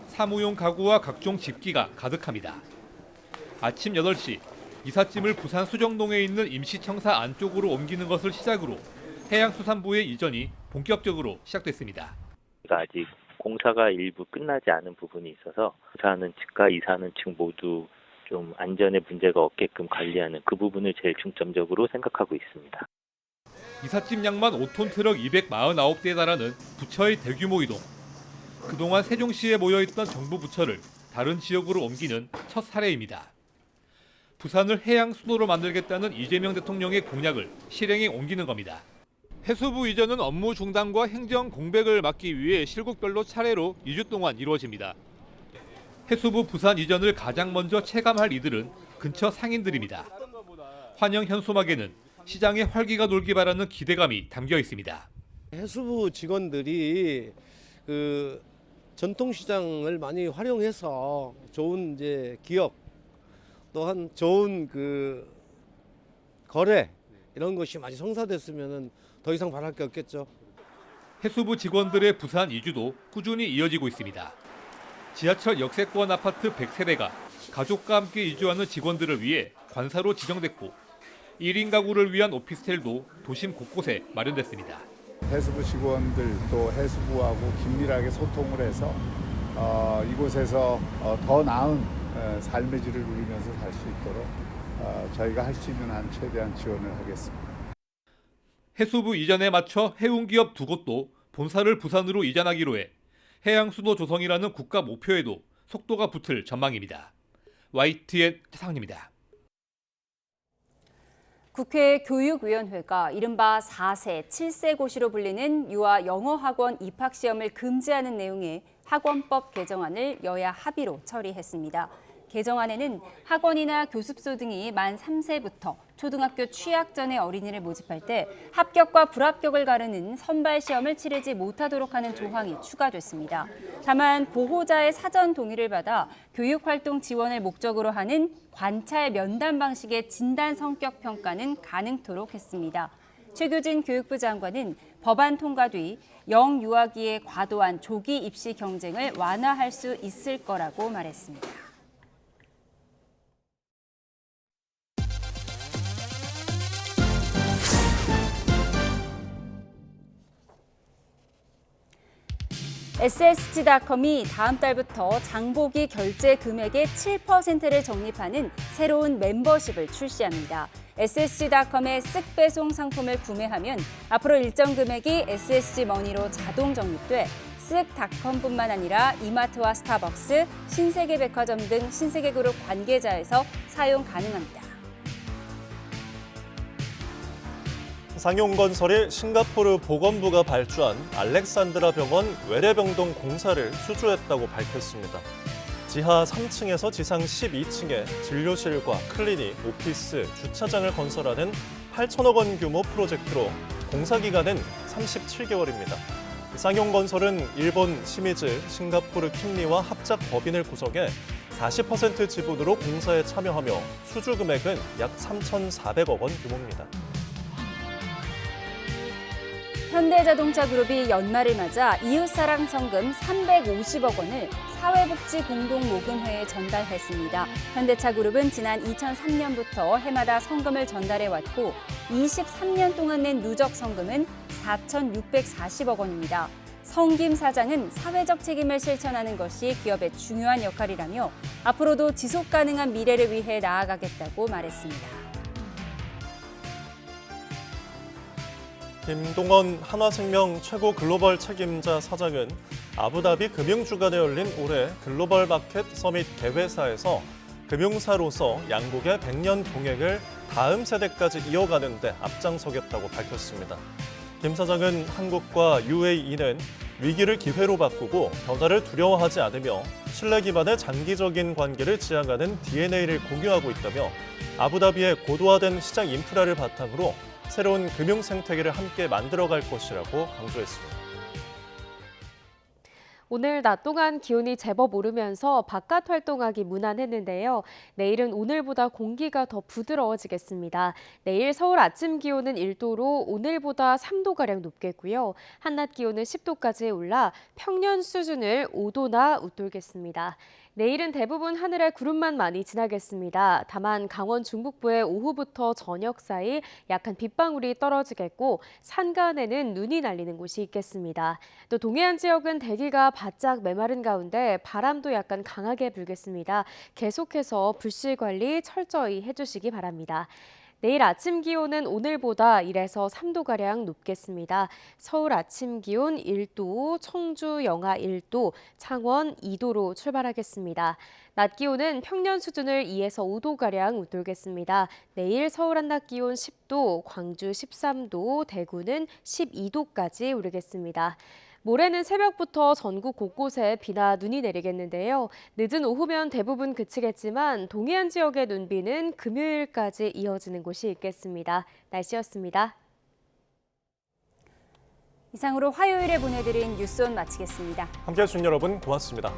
사무용 가구와 각종 집기가 가득합니다. 아침 8시 이삿짐을 부산 수정동에 있는 임시청사 안쪽으로 옮기는 것을 시작으로 해양수산부의 이전이 본격적으로 시작됐습니다. 아직 공사가 일부 끝나지 않은 부분이 있어서 공사하는 측과 이사하는 측 모두 좀 안전에 문제가 없게끔 관리하는 그 부분을 제일 중점적으로 생각하고 있습니다. 이삿짐량만 5톤 트럭 249대에 달하는 부처의 대규모 이동. 그동안 세종시에 모여있던 정부 부처를 다른 지역으로 옮기는 첫 사례입니다. 부산을 해양 수도로 만들겠다는 이재명 대통령의 공약을 실행에 옮기는 겁니다. 해수부 이전은 업무 중단과 행정 공백을 막기 위해 실국별로 차례로 2주 동안 이루어집니다. 해수부 부산 이전을 가장 먼저 체감할 이들은 근처 상인들입니다. 환영 현수막에는 시장의 활기가 돌기 바라는 기대감이 담겨 있습니다. 해수부 직원들이 전통시장을 많이 활용해서 좋은 이제 기업 또한 좋은 거래 이런 것이 많이 성사됐으면 더 이상 바랄 게 없겠죠. 해수부 직원들의 부산 이주도 꾸준히 이어지고 있습니다. 지하철 역세권 아파트 100세대가 가족과 함께 이주하는 직원들을 위해 관사로 지정됐고 1인 가구를 위한 오피스텔도 도심 곳곳에 마련됐습니다. 해수부 직원들 또 해수부하고 긴밀하게 소통을 해서 이곳에서 더 나은 삶의 질을 누리면서 살 수 있도록 저희가 할 수 있는 한 최대한 지원을 하겠습니다. 해수부 이전에 맞춰 해운기업 2곳도 본사를 부산으로 이전하기로 해 해양수도 조성이라는 국가 목표에도 속도가 붙을 전망입니다. YTN 차상입니다. 국회 교육위원회가 이른바 4세, 7세 고시로 불리는 유아 영어학원 입학시험을 금지하는 내용의 학원법 개정안을 여야 합의로 처리했습니다. 개정안에는 학원이나 교습소 등이 만 3세부터 초등학교 취학 전에 어린이를 모집할 때 합격과 불합격을 가르는 선발 시험을 치르지 못하도록 하는 조항이 추가됐습니다. 다만 보호자의 사전 동의를 받아 교육활동 지원을 목적으로 하는 관찰 면담 방식의 진단 성격 평가는 가능토록 했습니다. 최규진 교육부 장관은 법안 통과 뒤 영유아기의 과도한 조기 입시 경쟁을 완화할 수 있을 거라고 말했습니다. SSG닷컴이 다음 달부터 장보기 결제 금액의 7%를 적립하는 새로운 멤버십을 출시합니다. SSG닷컴의 쓱배송 상품을 구매하면 앞으로 일정 금액이 SSG머니로 자동 적립돼 쓱닷컴뿐만 아니라 이마트와 스타벅스, 신세계백화점 등 신세계그룹 관계자에서 사용 가능합니다. 상용건설이 싱가포르 보건부가 발주한 알렉산드라 병원 외래병동 공사를 수주했다고 밝혔습니다. 지하 3층에서 지상 12층에 진료실과 클리닉, 오피스, 주차장을 건설하는 8천억 원 규모 프로젝트로 공사 기간은 37개월입니다. 상용건설은 일본 시미즈, 싱가포르 킴리와 합작 법인을 구성해 40% 지분으로 공사에 참여하며 수주 금액은 약 3,400억 원 규모입니다. 현대자동차 그룹이 연말을 맞아 이웃사랑 성금 350억 원을 사회복지공동모금회에 전달했습니다. 현대차 그룹은 지난 2003년부터 해마다 성금을 전달해왔고 23년 동안 낸 누적 성금은 4,640억 원입니다. 성김 사장은 사회적 책임을 실천하는 것이 기업의 중요한 역할이라며 앞으로도 지속 가능한 미래를 위해 나아가겠다고 말했습니다. 김동원 한화생명 최고 글로벌 책임자 사장은 아부다비 금융주간에 열린 올해 글로벌 마켓 서밋 개회사에서 금융사로서 양국의 100년 동행을 다음 세대까지 이어가는 데 앞장서겠다고 밝혔습니다. 김 사장은 한국과 UAE는 위기를 기회로 바꾸고 변화를 두려워하지 않으며 신뢰 기반의 장기적인 관계를 지향하는 DNA를 공유하고 있다며 아부다비의 고도화된 시장 인프라를 바탕으로 새로운 금융 생태계를 함께 만들어갈 것이라고 강조했습니다. 오늘 낮 동안 기온이 제법 오르면서 바깥 활동하기 무난했는데요. 내일은 오늘보다 공기가 더 부드러워지겠습니다. 내일 서울 아침 기온은 1도로 오늘보다 3도가량 높겠고요. 한낮 기온은 10도까지 올라 평년 수준을 5도나 웃돌겠습니다. 내일은 대부분 하늘에 구름만 많이 지나겠습니다. 다만 강원 중북부에 오후부터 저녁 사이 약한 빗방울이 떨어지겠고 산간에는 눈이 날리는 곳이 있겠습니다. 또 동해안 지역은 대기가 바짝 메마른 가운데 바람도 약간 강하게 불겠습니다. 계속해서 불씨 관리 철저히 해주시기 바랍니다. 내일 아침 기온은 오늘보다 1에서 3도가량 높겠습니다. 서울 아침 기온 1도, 청주 영하 1도, 창원 2도로 출발하겠습니다. 낮 기온은 평년 수준을 2에서 5도가량 웃돌겠습니다. 내일 서울 한낮 기온 10도, 광주 13도, 대구는 12도까지 오르겠습니다. 모레는 새벽부터 전국 곳곳에 비나 눈이 내리겠는데요. 늦은 오후면 대부분 그치겠지만 동해안 지역의 눈비는 금요일까지 이어지는 곳이 있겠습니다. 날씨였습니다. 이상으로 화요일에 보내드린 뉴스온 마치겠습니다. 함께해 주신 여러분 고맙습니다.